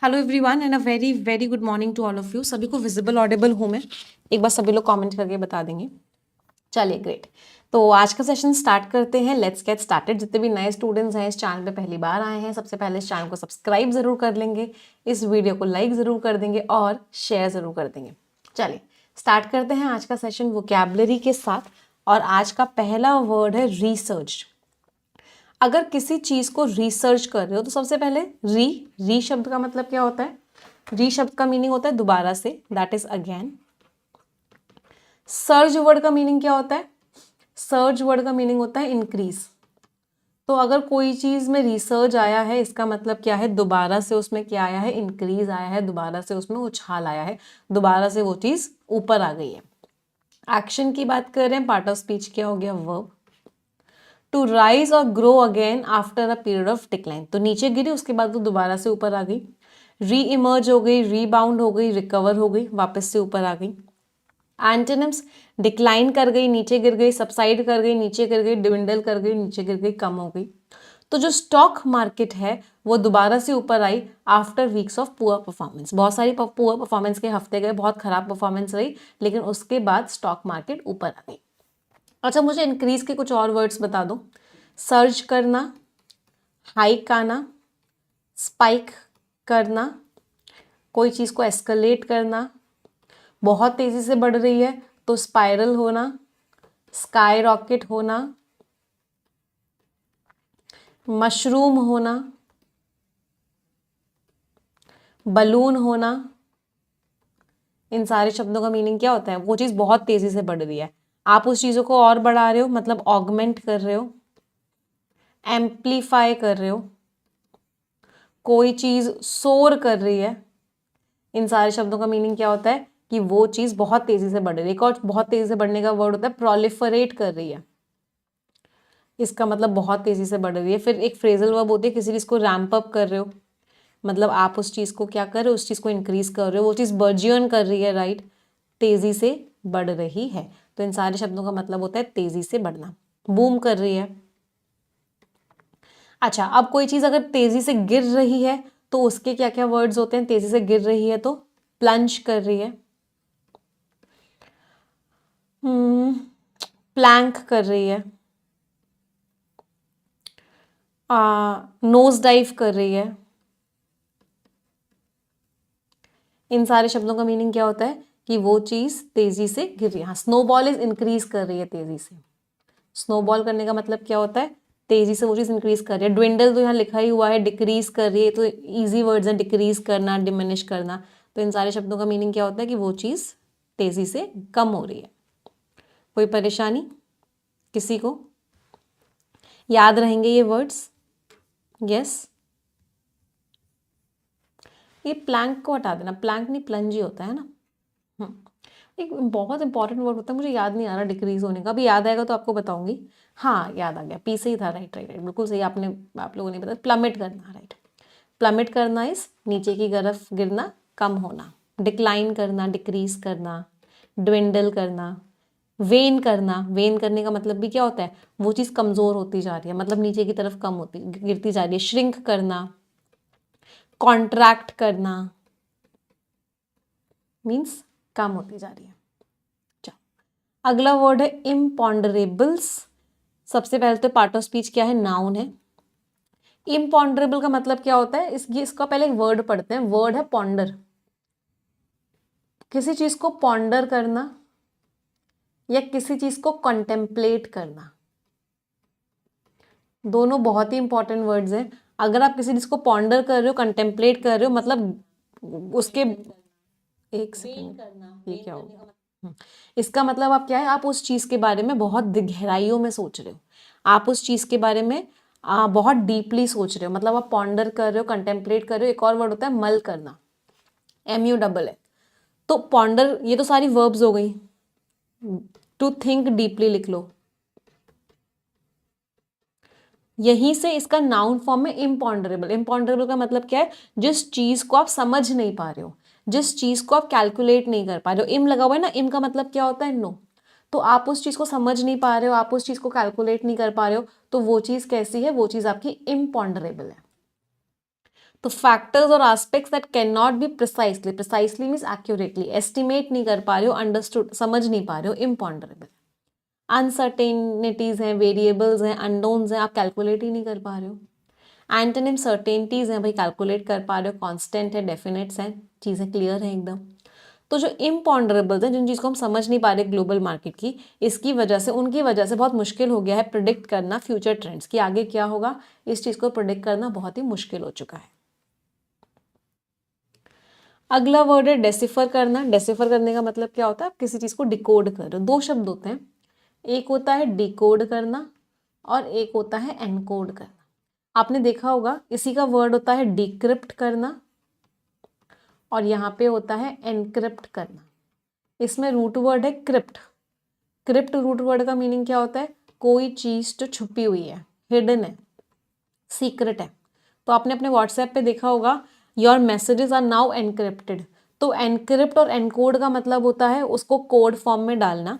Hello everyone and a very very good morning to all of you. सभी को visible Audible हूँ मैं? एक बार सभी लोग कमेंट करके बता देंगे। चलिए ग्रेट। तो आज का सेशन स्टार्ट करते हैं। Let's get started. जितने भी नए स्टूडेंट्स हैं इस चैनल पे पहली बार आए हैं, सबसे पहले इस चैनल को सब्सक्राइब जरूर कर लेंगे, इस वीडियो को लाइक जरूर कर देंगे और शेयर जरूर कर देंगे। चलिए स्टार्ट करते हैं आज का सेशन वोकैबुलरी के साथ। और आज का पहला वर्ड है रिसर्च। अगर किसी चीज को रिसर्च कर रहे हो तो सबसे पहले री शब्द का मतलब क्या होता है? री शब्द का मीनिंग होता है दोबारा से, that is again. Search word का मीनिंग क्या होता है? सर्च वर्ड का मीनिंग होता है इंक्रीज। तो अगर कोई चीज में रिसर्च आया है इसका मतलब क्या है? दोबारा से उसमें क्या आया है? इंक्रीज आया है, दोबारा से उसमें उछाल आया है, दोबारा से वो चीज ऊपर आ गई है। एक्शन की बात कर रहे हैं, पार्ट ऑफ स्पीच क्या हो गया? वर्ब। टू राइज और grow again after a period of decline, तो नीचे गिरी उसके बाद वो दोबारा से ऊपर आ गई। री इमर्ज हो गई, रीबाउंड हो गई, रिकवर हो गई, वापस से ऊपर आ गई। एंटोनिम्स, डिक्लाइन कर गई, नीचे गिर गई, सबसाइड कर गई, नीचे गिर गई, डिविंडल कर गई, नीचे गिर गई, कम हो गई। तो जो स्टॉक मार्केट है वो दोबारा से ऊपर आई after weeks of poor performance. बहुत सारी पुअर परफॉर्मेंस के हफ्ते गए, बहुत खराब परफॉर्मेंस रही, लेकिन उसके बाद स्टॉक मार्केट ऊपर आ गई। अच्छा, मुझे इंक्रीज के कुछ और वर्ड्स बता दो। सर्ज करना, हाइक आना, स्पाइक करना, कोई चीज़ को एस्केलेट करना, बहुत तेज़ी से बढ़ रही है तो स्पाइरल होना, स्काई रॉकेट होना, मशरूम होना, बलून होना। इन सारे शब्दों का मीनिंग क्या होता है? वो चीज़ बहुत तेज़ी से बढ़ रही है, आप उस चीज़ों को और बढ़ा रहे हो, मतलब ऑगमेंट कर रहे हो, एम्पलीफाई कर रहे हो, कोई चीज़ सोर कर रही है। इन सारे शब्दों का मीनिंग क्या होता है? कि वो चीज़ बहुत तेज़ी से बढ़ रही है। एक और बहुत तेज़ी से बढ़ने का वर्ड होता है प्रोलिफरेट कर रही है, इसका मतलब बहुत तेज़ी से बढ़ रही है। फिर एक फ्रेजल वर्ब होती है, किसी चीज़ को रैंप अप कर रहे हो, मतलब आप उस चीज़ को क्या कर रहे हो? उस चीज़ को इंक्रीज कर रहे हो, वो चीज़ बर्जियन कर रही है, राइट, तेज़ी से बढ़ रही है। तो इन सारे शब्दों का मतलब होता है तेज़ी से बढ़ना, बूम कर रही है। अच्छा, अब कोई चीज़ अगर तेज़ी से गिर रही है तो उसके क्या क्या वर्ड्स होते हैं? तेज़ी से गिर रही है तो प्लंज कर रही है, प्लैंक कर रही है, नोज डाइव कर रही है। इन सारे शब्दों का मीनिंग क्या होता है? कि वो चीज़ तेज़ी से गिर रही है। हाँ, स्नोबॉल इज इंक्रीज कर रही है तेज़ी से। स्नोबॉल करने का मतलब क्या होता है? तेज़ी से वो चीज़ इंक्रीज कर रही है। ड्विंडल तो यहाँ लिखा ही हुआ है, डिक्रीज कर रही है, तो ईजी वर्ड्स हैं, डिक्रीज करना, डिमिनिश करना। तो इन सारे शब्दों का मीनिंग क्या होता है? कि वो चीज़ तेज़ी से कम हो रही है। कोई परेशानी किसी को? याद रहेंगे ये वर्ड्स? यस। ये प्लैंक को हटा देना, प्लैंक नहीं प्लंज ही होता है ना। एक बहुत इंपॉर्टेंट वर्ड होता है, मुझे याद नहीं आ रहा डिक्रीज होने का, अभी याद आएगा तो आपको बताऊंगी। हाँ याद आ गया, पी से ही था, राइट राइट राइट, बिल्कुल सही आपने, आप लोगों ने बताया, प्लमेट करना, राइट। प्लमेट करना इस नीचे की तरफ गिरना, कम होना। डिक्लाइन करना, डिक्रीज करना, ड्विंडल करना, वेन करना। वेन करने का मतलब भी क्या होता है? वो चीज़ कमज़ोर होती जा रही है, मतलब नीचे की तरफ कम होती गिरती जा रही है। श्रिंक करना, कॉन्ट्रैक्ट करना, मीन्स कम होती जा रही है। अगला वर्ड है इम्पॉन्डरेबल्स। सबसे पहले तो पार्ट ऑफ स्पीच क्या है? नाउन है। इम्पॉन्डरेबल का मतलब क्या होता है? इसका पहले एक वर्ड पढ़ते हैं, वर्ड है पॉन्डर। किसी चीज को पॉन्डर करना या किसी चीज को कॉन्टेम्पलेट करना, दोनों बहुत ही इंपॉर्टेंट वर्ड्स हैं। अगर आप किसी चीज को पॉन्डर कर रहे हो, कंटेम्पलेट कर रहे हो, मतलब उसके एक सेकंड, ये क्या होगा? इसका मतलब आप क्या है? आप उस चीज के बारे में बहुत गहराइयों में सोच रहे हो, आप उस चीज के बारे में बहुत डीपली सोच रहे हो, मतलब आप पॉन्डर कर रहे हो, कंटेम्पलेट कर रहे हो। एक और वर्ड होता है मल करना, MU है। तो पॉन्डर, ये तो सारी वर्ब्स हो गई। टू थिंक डीपली लिख लो। यहीं से इसका नाउन फॉर्म में इम्पॉन्डरेबल। इम्पॉन्डरेबल का मतलब क्या है? जिस चीज को आप समझ नहीं पा रहे हो, जिस चीज को आप कैलकुलेट नहीं कर पा रहे हो। इम लगा हुआ है ना, इम का मतलब क्या होता है? नो। तो आप उस चीज को समझ नहीं पा रहे हो, आप उस चीज को कैलकुलेट नहीं कर पा रहे हो, तो वो चीज कैसी है? वो चीज आपकी इम्पॉन्डरेबल है। तो फैक्टर्स और aspects that can not be precisely means accurately, estimate नहीं कर पा रहे हो, अंडरस्टूड समझ नहीं पा रहे हो, इम्पॉन्डरेबल। अनसर्टेनिटीज हैं, वेरिएबल्स हैं, अननोन्स हैं, आप कैलकुलेट ही नहीं कर पा रहे हो। एंटोनिम सर्टेनिटीज हैं, भाई कैलकुलेट कर पा रहे हो, कांस्टेंट है, डेफिनेट्स हैं, चीज़ें क्लियर हैं एकदम। तो जो इम्पॉन्डरेबल्स हैं, जिन चीज़ को हम समझ नहीं पा रहे ग्लोबल मार्केट की, इसकी वजह से, उनकी वजह से बहुत मुश्किल हो गया है प्रिडिक्ट करना फ्यूचर ट्रेंड्स कि आगे क्या होगा। इस चीज़ को प्रिडिक्ट करना बहुत ही मुश्किल हो चुका है। अगला वर्ड है डेसिफर करना। डेसिफर करने का मतलब क्या होता है, आप किसी चीज़ को डिकोड कर रहे हो। दो शब्द होते हैं, एक होता है डिकोड करना और एक होता है एनकोड करना। आपने देखा होगा इसी का वर्ड होता है डिक्रिप्ट करना और यहाँ पे होता है एनक्रिप्ट करना। इसमें रूट वर्ड है क्रिप्ट। क्रिप्ट रूट वर्ड का मीनिंग क्या होता है, कोई चीज़ जो छुपी हुई है, हिडन है, सीक्रेट है। तो आपने अपने व्हाट्सएप पे देखा होगा your messages are now encrypted. तो एनक्रिप्ट और एनकोड का मतलब होता है उसको कोड फॉर्म में डालना।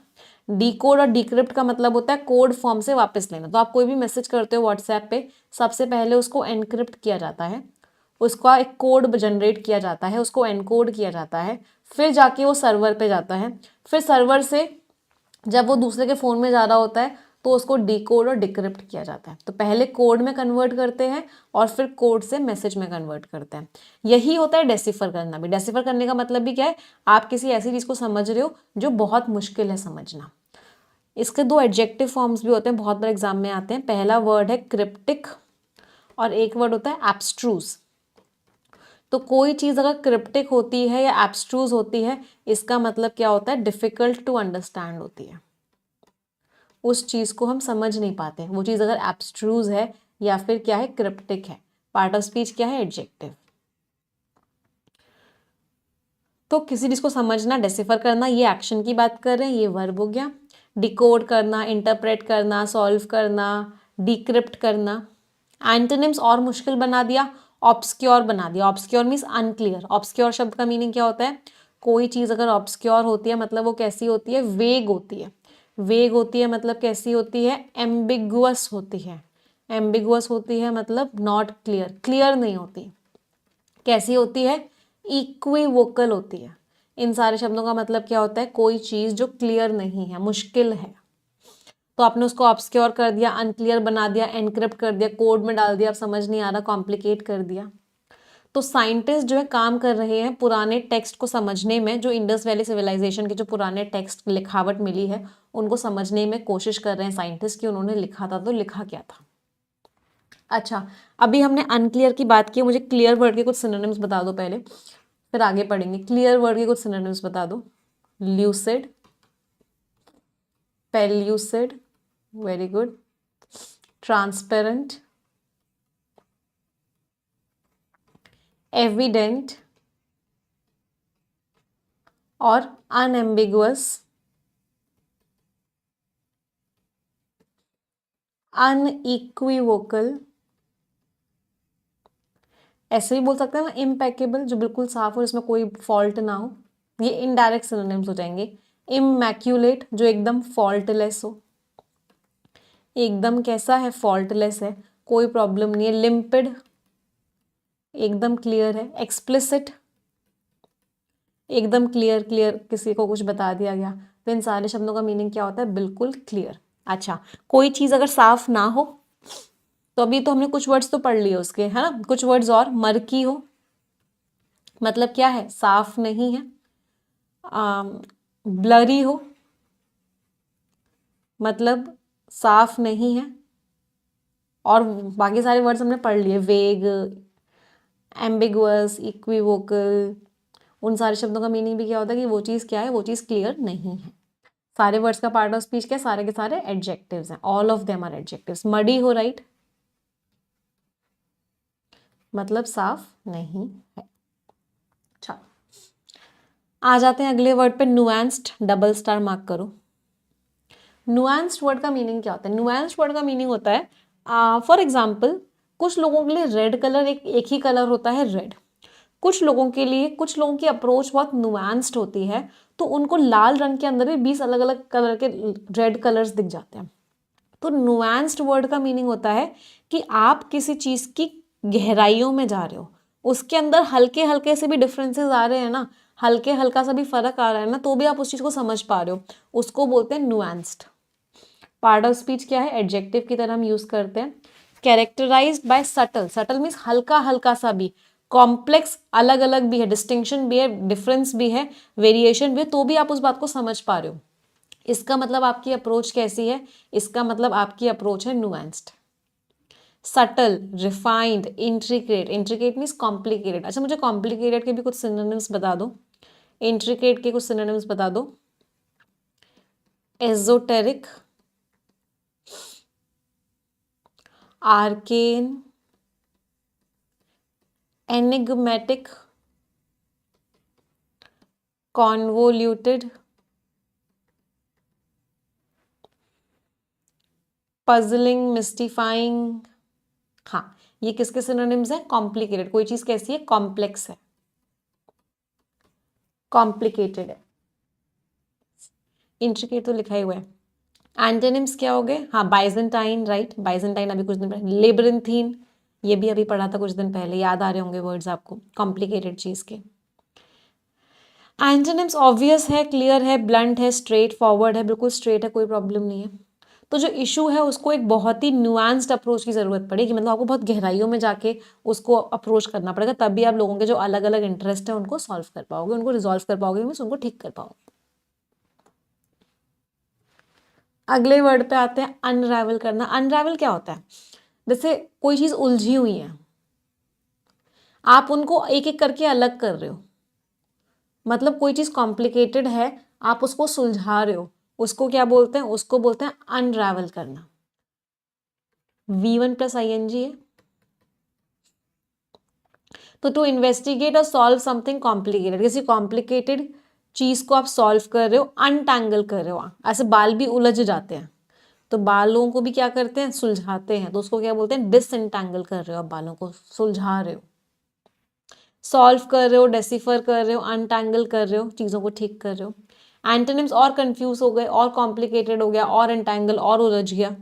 डीकोड और डिक्रिप्ट का मतलब होता है कोड फॉर्म से वापस लेना। तो आप कोई भी मैसेज करते हो व्हाट्सएप पे, सबसे पहले उसको एनक्रिप्ट किया जाता है, उसका एक कोड जनरेट किया जाता है, उसको एनकोड किया जाता है, फिर जाके वो सर्वर पे जाता है, फिर सर्वर से जब वो दूसरे के फ़ोन में जा रहा होता है तो उसको डिकोड और डिक्रिप्ट किया जाता है। तो पहले कोड में कन्वर्ट करते हैं और फिर कोड से मैसेज में कन्वर्ट करते हैं। यही होता है डेसिफर करना भी। डेसिफर करने का मतलब भी क्या है, आप किसी ऐसी चीज़ को समझ रहे हो जो बहुत मुश्किल है समझना। इसके दो एडजेक्टिव फॉर्म्स भी होते हैं, बहुत बार एग्जाम में आते हैं। पहला वर्ड है क्रिप्टिक और एक वर्ड होता है एब्स्ट्रूज। तो कोई चीज़ अगर क्रिप्टिक होती है या एब्स्ट्रूज होती है, इसका मतलब क्या होता है, डिफ़िकल्ट टू अंडरस्टैंड होती है, उस चीज़ को हम समझ नहीं पाते। वो चीज़ अगर एब्स्ट्रूज है या फिर क्या है, क्रिप्टिक है। पार्ट ऑफ स्पीच क्या है, एडजेक्टिव। तो किसी चीज़ को समझना, डेसिफर करना, ये एक्शन की बात कर रहे हैं, ये वर्ब हो गया। डिकोड करना, इंटरप्रेट करना, सॉल्व करना, डिक्रिप्ट करना। एंटोनिम्स और मुश्किल बना दिया, ऑब्सक्योर बना दिया। Obscure means unclear. ऑब्सक्योर शब्द का मीनिंग क्या होता है, कोई चीज़ अगर ऑब्सक्योर होती है मतलब वो कैसी होती है, वेग होती है। वेग होती है मतलब कैसी होती है, एम्बिगुअस होती है। एम्बिगुअस होती है मतलब नॉट क्लियर, क्लियर नहीं होती। कैसी होती है, इक्विवोकल होती है। इन सारे शब्दों का मतलब क्या होता है, कोई चीज़ जो क्लियर नहीं है, मुश्किल है। तो आपने उसको ऑब्सक्योर कर दिया, अनक्लियर बना दिया, एनक्रिप्ट कर दिया, कोड में डाल दिया, अब समझ नहीं आ रहा, कॉम्प्लिकेट कर दिया। तो साइंटिस्ट जो है काम कर रहे हैं पुराने टेक्स्ट को समझने में, जो इंडस वैली सिविलाइजेशन के जो पुराने टेक्स्ट लिखावट मिली है उनको समझने में कोशिश कर रहे हैं साइंटिस्ट कि उन्होंने लिखा था तो लिखा क्या था। अच्छा, अभी हमने अनक्लियर की बात की, मुझे क्लियर वर्ड के कुछ सिनोनिम्स बता दो पहले, फिर आगे पढ़ेंगे। क्लियर वर्ड के कुछ सिनोनिम्स बता दो। Lucid, pellucid, very good. Transparent, evident और अनएम्बिगुअस, अनइक्विवोकल, ऐसे भी बोल सकते हैं ना, इम्पेकेबल, जो बिल्कुल साफ हो, इसमें कोई फॉल्ट ना हो, ये इनडायरेक्ट सिनोनिम्स हो जाएंगे। इमैक्यूलेट, जो एकदम फॉल्टलेस हो, एकदम कैसा है, फॉल्टलेस है, कोई प्रॉब्लम नहीं है। लिम्पिड, एकदम क्लियर है। एक्सप्लिसिट, एकदम क्लियर, क्लियर किसी को कुछ बता दिया गया। तो इन सारे शब्दों का मीनिंग क्या होता है, बिल्कुल क्लियर। अच्छा, कोई चीज़ अगर साफ ना हो, तो अभी तो हमने कुछ वर्ड्स तो पढ़ लिए उसके, है ना, कुछ वर्ड्स और। मर्की हो मतलब क्या है, साफ नहीं है। ब्लरी हो मतलब साफ नहीं है। और बाकी सारे वर्ड्स हमने पढ़ लिए, वेग, एम्बिगुअस, इक्विवोकल। उन सारे शब्दों का मीनिंग भी क्या होता है कि वो चीज़ क्या है, वो चीज़ क्लियर नहीं है। सारे वर्ड्स का पार्ट ऑफ स्पीच क्या है, सारे के सारे एडजेक्टिव्स हैं, all of them are adjectives. Muddy हो, राइट, मतलब साफ नहीं है। अच्छा, आ जाते हैं अगले वर्ड पे, नुआंस्ड। डबल स्टार मार्क करो। नुआंस्ड वर्ड का मीनिंग क्या होता है, नुआंस्ड वर्ड का मीनिंग होता है, फॉर एग्जाम्पल, कुछ लोगों के लिए रेड कलर एक ही कलर होता है, रेड। कुछ लोगों के लिए, कुछ लोगों की अप्रोच बहुत नुआंस्ड होती है, तो उनको लाल रंग के अंदर भी 20 अलग अलग कलर के रेड कलर्स दिख जाते हैं। तो नुआंस्ड वर्ड का मीनिंग होता है कि आप किसी चीज़ की गहराइयों में जा रहे हो, उसके अंदर हल्के हल्के से भी डिफरेंसेस आ रहे हैं ना, हल्के हल्का सा भी फर्क आ रहा है ना, तो भी आप उस चीज को समझ पा रहे हो, उसको बोलते हैं नुआंस्ड। पार्ट ऑफ स्पीच क्या है, एडजेक्टिव की तरह हम यूज करते हैं। Characterised by subtle, subtle means हल्का हल्का सा भी, कॉम्प्लेक्स अलग अलग भी है, डिस्टिंक्शन भी है, डिफरेंस भी है, वेरिएशन भी है, तो भी आप उस बात को समझ पा रहे हो। इसका मतलब आपकी अप्रोच कैसी है, इसका मतलब आपकी अप्रोच है nuanced. Subtle, refined, intricate, intricate means complicated. अच्छा मुझे कॉम्प्लिकेटेड के भी कुछ सिनोनिम्स बता दो, इंट्रिकेट के कुछ सिनोनिम्स बता दो। Esoteric, arcane, enigmatic, convoluted, puzzling, mystifying. हाँ, ये किसके सिनोनिम्स है, कॉम्प्लिकेटेड। कोई चीज कैसी है, कॉम्प्लेक्स है, कॉम्प्लिकेटेड है। इंट्रिकेट तो लिखा ही हुआ है। एंटोनिम्स क्या हो गए, हाँ बाइजेंटाइन, राइट, बाइजेंटाइन अभी कुछ दिन पहले, लेबरिंथीन, ये भी अभी पढ़ा था कुछ दिन पहले, याद आ रहे होंगे वर्ड्स आपको कॉम्प्लिकेटेड चीज के। एंटोनिम्स ऑब्वियस है, क्लियर है, ब्लंट है, स्ट्रेट फॉरवर्ड है, बिल्कुल स्ट्रेट है, कोई प्रॉब्लम नहीं है। तो जो इशू है उसको एक बहुत ही न्यूआंस्ड अप्रोच की जरूरत पड़ेगी, मतलब आपको बहुत गहराइयों में जाके उसको अप्रोच करना पड़ेगा, तभी आप लोगों के जो अलग अलग इंटरेस्ट है उनको सॉल्व कर पाओगे, उनको रिजॉल्व कर पाओगे, मीन्स उनको ठीक कर पाओगे। अगले वर्ड पे आते हैं, अनरावल करना। अनरावल क्या होता है, जैसे कोई चीज उलझी हुई है, आप उनको एक एक करके अलग कर रहे हो, मतलब कोई चीज कॉम्प्लिकेटेड है, आप उसको सुलझा रहे हो, उसको क्या बोलते हैं, उसको बोलते हैं अनरावल करना। V1 प्लस ING है। तो टू इन्वेस्टिगेट और सॉल्व समथिंग कॉम्प्लिकेटेड, किसी कॉम्प्लिकेटेड चीज को आप सॉल्व कर रहे हो, अनटैंगल कर रहे हो। ऐसे बाल भी उलझ जाते हैं, तो बालों को भी क्या करते हैं, सुलझाते हैं, तो उसको क्या बोलते हैं, डिसएंटैंगल कर रहे हो, आप बालों को सुलझा रहे हो। सॉल्व कर रहे हो, डेसिफर कर रहे हो, अनटैंगल कर रहे हो, चीज़ों को ठीक कर रहे हो। एंटोनिम्स और कंफ्यूज हो गए, और कॉम्प्लिकेटेड हो गया, और एंटैंगल और उलझ गया।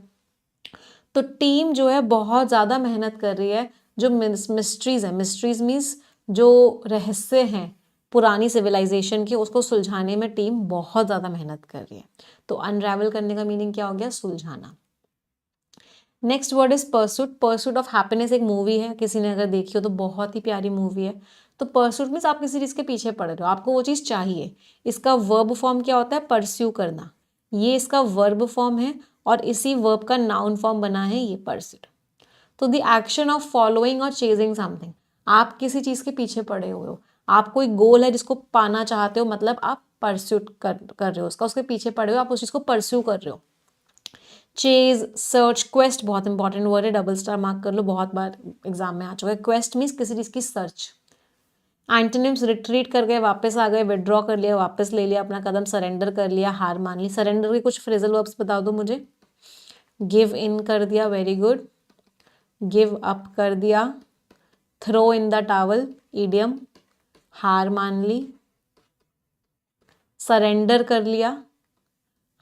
तो टीम जो है बहुत ज़्यादा मेहनत कर रही है, जो मिस्ट्रीज है, मिस्ट्रीज मीन्स जो रहस्य हैं पुरानी सिविलाइजेशन की, उसको सुलझाने में टीम बहुत ज़्यादा मेहनत कर रही है। तो अनरेवल करने का मीनिंग क्या हो गया, सुलझाना। Next word is pursuit. Pursuit of happiness एक मूवी है, किसी ने अगर देखी हो तो बहुत ही प्यारी मूवी है। तो परसूट मीन्स आप किसी चीज़ के पीछे पड़ रहे हो, आपको वो चीज़ चाहिए। इसका वर्ब फॉर्म क्या होता है, परस्यू करना, ये इसका वर्ब फॉर्म है, और इसी वर्ब का नाउन फॉर्म बना है ये परसूट। तो द एक्शन ऑफ फॉलोइंग और चेजिंग समथिंग, आप किसी चीज़ के पीछे पड़े हुए हो, आप कोई गोल है जिसको पाना चाहते हो, मतलब आप परस्यूट कर रहे हो उसका, उसके पीछे पड़े हो, आप उस चीज़ को परस्यू कर रहे हो। चेज, सर्च, क्वेस्ट बहुत इंपॉर्टेंट वर्ड है, डबल स्टार मार्क कर लो, बहुत बार एग्जाम में आ चुका है। क्वेस्ट मीन्स किसी चीज़ की सर्च। एंटोनिम्स, रिट्रीट कर गए, वापस आ गए, विड्रॉ कर लिया, वापस ले लिया अपना कदम, सरेंडर कर लिया, हार मान ली। सरेंडर के कुछ फ्रेजल वर्ब्स बता दो मुझे। गिव इन कर दिया, वेरी गुड। गिव अप कर दिया, throw in the towel, idiom, हार मान ली। सरेंडर कर लिया,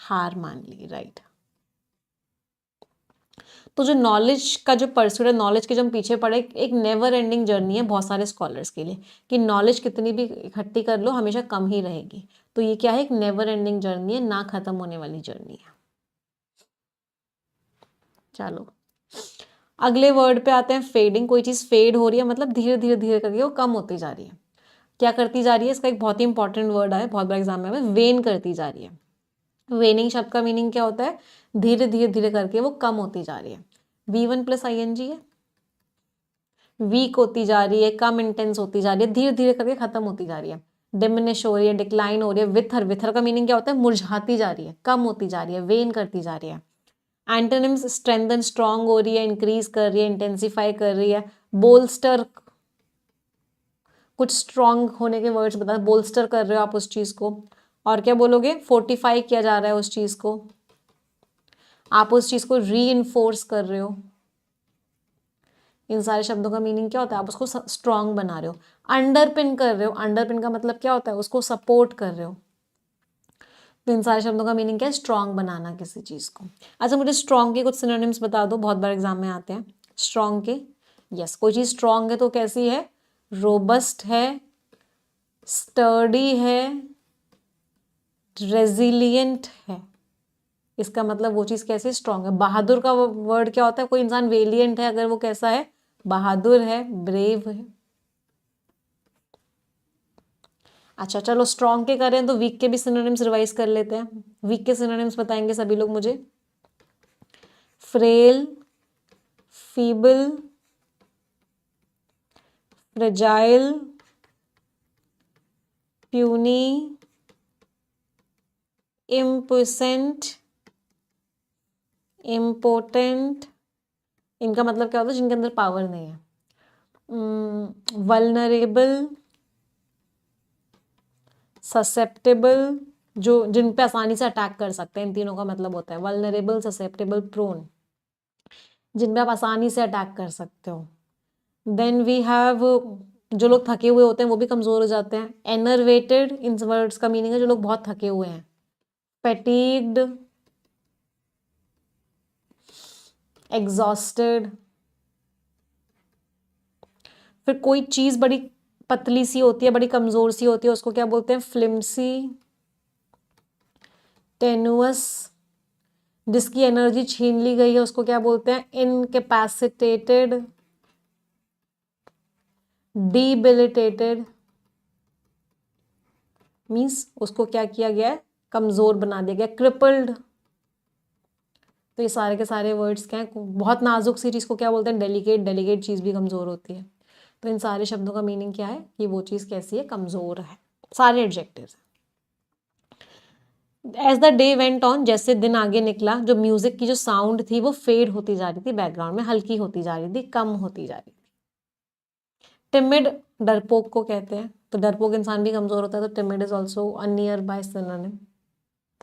हार मान ली, राइट। तो जो नॉलेज का जो परस्यूट है, नॉलेज के जो हम पीछे पड़े, एक नेवर एंडिंग जर्नी है बहुत सारे स्कॉलर्स के लिए, कि नॉलेज कितनी भी इकट्ठी कर लो हमेशा कम ही रहेगी। तो ये क्या है, एक नेवर एंडिंग जर्नी है, ना खत्म होने वाली जर्नी है। चलो अगले वर्ड पे आते हैं, फेडिंग। कोई चीज़ फेड हो रही है, मतलब धीरे धीरे धीरे करके वो कम होती जा रही है। क्या करती जा रही है, इसका एक बहुत ही इंपॉर्टेंट वर्ड है, बहुत बार एग्जाम में, वेन करती जा रही है। वेनिंग शब्द का मीनिंग क्या होता है, धीरे धीरे धीरे करके वो कम होती जा रही है। V1 प्लस ING है, वीक होती जा रही है, कम इंटेंस होती जा रही है, धीरे धीरे करके खत्म होती जा रही है। डिमिनिश हो रही है, डिक्लाइन हो रही है। विथर, विथर का मीनिंग क्या होता है, मुरझाती जा रही है, कम होती जा रही है, वेन करती जा रही है। एंटोनिम्स, स्ट्रेंथन, स्ट्रांग हो रही है, इंक्रीज कर रही है, इंटेंसिफाई कर रही है। बोल्स्टर, कुछ स्ट्रांग होने के वर्ड्स बता, बोल्स्टर कर रहे हो आप उस चीज को। और क्या बोलोगे, फोर्टिफाई किया जा रहा है उस चीज को, आप उस चीज को री कर रहे हो। इन सारे शब्दों का मीनिंग क्या होता है, आप उसको स्ट्रांग बना रहे हो। अंडरपिन कर रहे हो, अंडरपिन का मतलब क्या होता है, उसको सपोर्ट कर रहे हो। तो इन सारे शब्दों का मीनिंग क्या है, स्ट्रांग बनाना किसी चीज को। अच्छा मुझे स्ट्रांग के कुछ सिनोनिम्स बता दो, बहुत बार एग्जाम में आते हैं स्ट्रांग के। यस, कोई चीज स्ट्रांग है तो कैसी है, रोबस्ट है, स्टर्डी है, रेजिलियंट है। इसका मतलब वो चीज कैसे स्ट्रांग है। बहादुर का वर्ड क्या होता है, कोई इंसान वेलियंट है अगर वो कैसा है, बहादुर है, ब्रेव है। अच्छा चलो स्ट्रांग के करें तो वीक के भी सिनोनिम्स रिवाइज कर लेते हैं। वीक के सिनोनिम्स बताएंगे सभी लोग मुझे। Frail, feeble, fragile, puny, impotent, important. इनका मतलब क्या होता है, जिनके अंदर पावर नहीं है। वल्नरेबल, ससेप्टेबल, जो जिन पे आसानी से अटैक कर सकते हैं, इन तीनों का मतलब होता है वल्नरेबल, ससेप्टेबल, प्रोन, जिन पे आप आसानी से अटैक कर सकते हो। देन वी हैव, जो लोग थके हुए होते हैं वो भी कमजोर हो जाते हैं। एनर्वेटेड, इन वर्ड्स का मीनिंग है जो लोग बहुत थके हुए हैं। फैटीग्ड, एग्जॉस्टेड। फिर कोई चीज बड़ी पतली सी होती है, बड़ी कमजोर सी होती है, उसको क्या बोलते हैं, फ्लिम्सी, टेनुअस। जिसकी एनर्जी छीन ली गई है उसको क्या बोलते हैं, इनकैपेसिटेटेड, डिबिलिटेटेड। मीन्स उसको क्या किया गया है, कमजोर बना दिया गया। क्रिपल्ड। तो ये सारे के सारे वर्ड्स क्या है, बहुत नाजुक सी चीज को क्या बोलते हैं, डेलिकेट। डेलिकेट चीज भी कमजोर होती है। तो इन सारे शब्दों का मीनिंग क्या है कि वो चीज कैसी है, कमजोर है। सारे adjectives. As the day went on, जैसे दिन आगे निकला, जो म्यूजिक की जो साउंड थी वो फेड होती जा रही थी, बैकग्राउंड में हल्की होती जा रही थी, कम होती जा रही थी। टिमिड, डरपोक को कहते हैं। तो डरपोक इंसान भी कमजोर होता है, तो timid is also a near by synonym,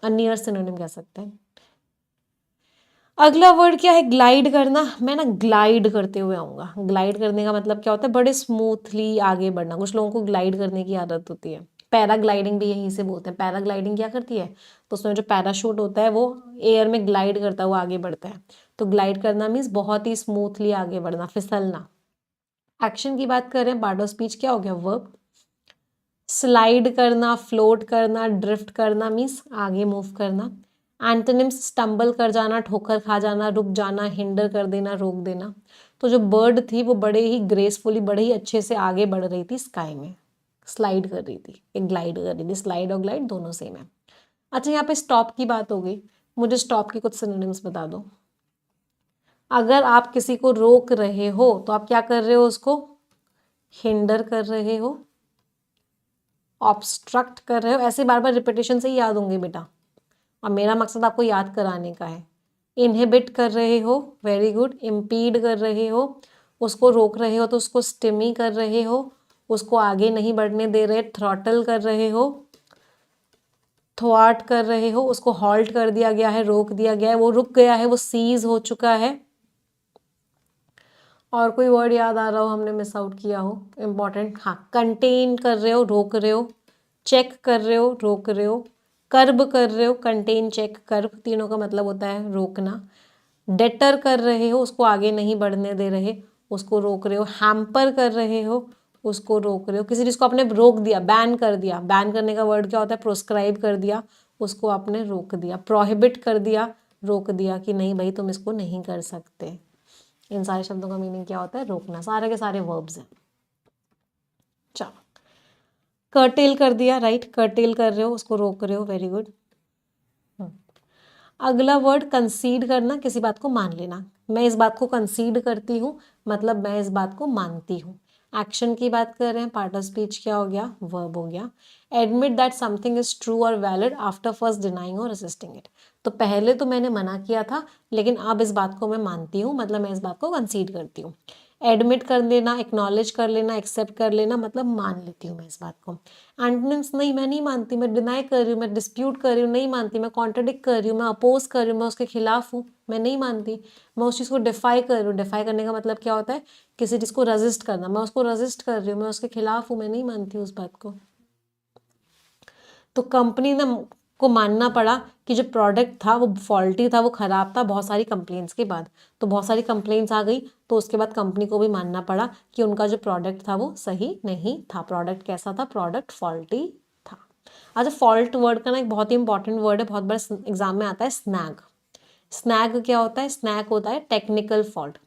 a near synonym कह सकते हैं। अगला वर्ड क्या है, ग्लाइड करना। मैं ना ग्लाइड करते हुए आऊंगा। ग्लाइड करने का मतलब क्या होता है, बड़े स्मूथली आगे बढ़ना। कुछ लोगों को ग्लाइड करने की आदत होती है। पैराग्लाइडिंग भी यहीं से बोलते हैं। पैराग्लाइडिंग क्या करती है, तो उसमें जो पैराशूट होता है वो एयर में ग्लाइड करता हुआ आगे बढ़ता है। तो ग्लाइड करना मीन्स बहुत ही स्मूथली आगे बढ़ना, फिसलना। एक्शन की बात करें, पार्ट ऑफ स्पीच क्या हो गया, वर्ब। स्लाइड करना, फ्लोट करना, ड्रिफ्ट करना मीन्स आगे मूव करना। एंटोनिम्स, स्टम्बल कर जाना, ठोकर खा जाना, रुक जाना, हिंडर कर देना, रोक देना। तो जो बर्ड थी वो बड़े ही ग्रेसफुली, बड़े ही अच्छे से आगे बढ़ रही थी स्काई में, स्लाइड कर रही थी, एक ग्लाइड कर रही थी। स्लाइड और ग्लाइड दोनों सेम है। अच्छा यहाँ पे स्टॉप की बात हो गई, मुझे स्टॉप की कुछ सिनोनिम्स बता दो। अगर आप किसी को रोक रहे हो तो आप क्या कर रहे हो, उसको हिंडर कर रहे हो, ऑब्स्ट्रक्ट कर रहे हो। ऐसे बार बार रिपीटेशन से ही याद होंगे बेटा, और मेरा मकसद आपको याद कराने का है। इनहिबिट कर रहे हो, वेरी गुड। इम्पीड कर रहे हो, उसको रोक रहे हो तो उसको स्टिमी कर रहे हो, उसको आगे नहीं बढ़ने दे रहे, थ्रॉटल कर रहे हो। थ्वाट कर रहे हो, उसको हॉल्ट कर दिया गया है, रोक दिया गया है, वो रुक गया है, वो सीज हो चुका है। और कोई वर्ड याद आ रहा हो हमने मिस आउट किया हो इम्पॉर्टेंट, हाँ। कंटेन कर रहे हो, रोक रहे हो। चेक कर रहे हो, रोक रहे हो। कर्ब कर रहे हो, कंटेन, चेक, कर्ब, तीनों का मतलब होता है रोकना। डेटर कर रहे हो, उसको आगे नहीं बढ़ने दे रहे, उसको रोक रहे हो। हैम्पर कर रहे हो, उसको रोक रहे हो। किसी चीज़ को आपने रोक दिया, बैन कर दिया। बैन करने का वर्ड क्या होता है, प्रोस्क्राइब कर दिया, उसको आपने रोक दिया। प्रोहिबिट कर दिया, रोक दिया कि नहीं भाई तुम इसको नहीं कर सकते। इन सारे शब्दों का मीनिंग क्या होता है, रोकना। सारे के सारे वर्ब्स हैं। चलो, कर्टेल कर दिया, राइट। कर्टेल कर रहे हो, उसको रोक रहे हो, वेरी गुड। अगला वर्ड कंसीड करना, किसी बात को मान लेना। मैं इस बात को कंसीड करती हूँ, मतलब मैं इस बात को मानती हूँ। एक्शन की बात कर रहे हैं, पार्ट ऑफ स्पीच क्या हो गया, वर्ब हो गया। Admit that something is true और वैलिड आफ्टर फर्स्ट डिनाइंग और रेसिस्टिंग इट। तो पहले तो मैंने मना किया था, लेकिन अब इस बात को मैं मानती हूँ, मतलब मैं इस बात को कंसीड करती हूँ। एडमिट कर लेना, एक्नॉलेज कर लेना, एक्सेप्ट कर लेना, मतलब मान लेती हूँ मैं इस बात को। एंटोनिम्स, नहीं मैं नहीं मानती, मैं डिनाई कर रही हूँ, मैं डिस्प्यूट कर रही हूँ, नहीं मानती, मैं कॉन्ट्रडिक्ट कर रही हूँ, मैं अपोज कर रही हूँ, मैं उसके खिलाफ हूँ, मैं नहीं मानती। मैं उस चीज़ को डिफाई कर रही हूँ। डिफाई करने का मतलब क्या होता है, किसी चीज़ को रजिस्ट करना। मैं उसको रजिस्ट कर रही हूँ, मैं उसके खिलाफ हूँ, मैं नहीं मानती उस बात को। तो कंपनी ना को मानना पड़ा कि जो प्रोडक्ट था वो फॉल्टी था, वो ख़राब था, बहुत सारी कंप्लेंट्स के बाद। तो बहुत सारी कंप्लेंट्स आ गई, तो उसके बाद कंपनी को भी मानना पड़ा कि उनका जो प्रोडक्ट था वो सही नहीं था। प्रोडक्ट कैसा था? प्रोडक्ट फॉल्टी था। अच्छा, फॉल्ट वर्ड का ना एक बहुत ही इंपॉर्टेंट वर्ड है, बहुत बार एग्जाम में आता है, स्नैग। स्नैग क्या होता है? स्नैग होता है टेक्निकल फॉल्ट।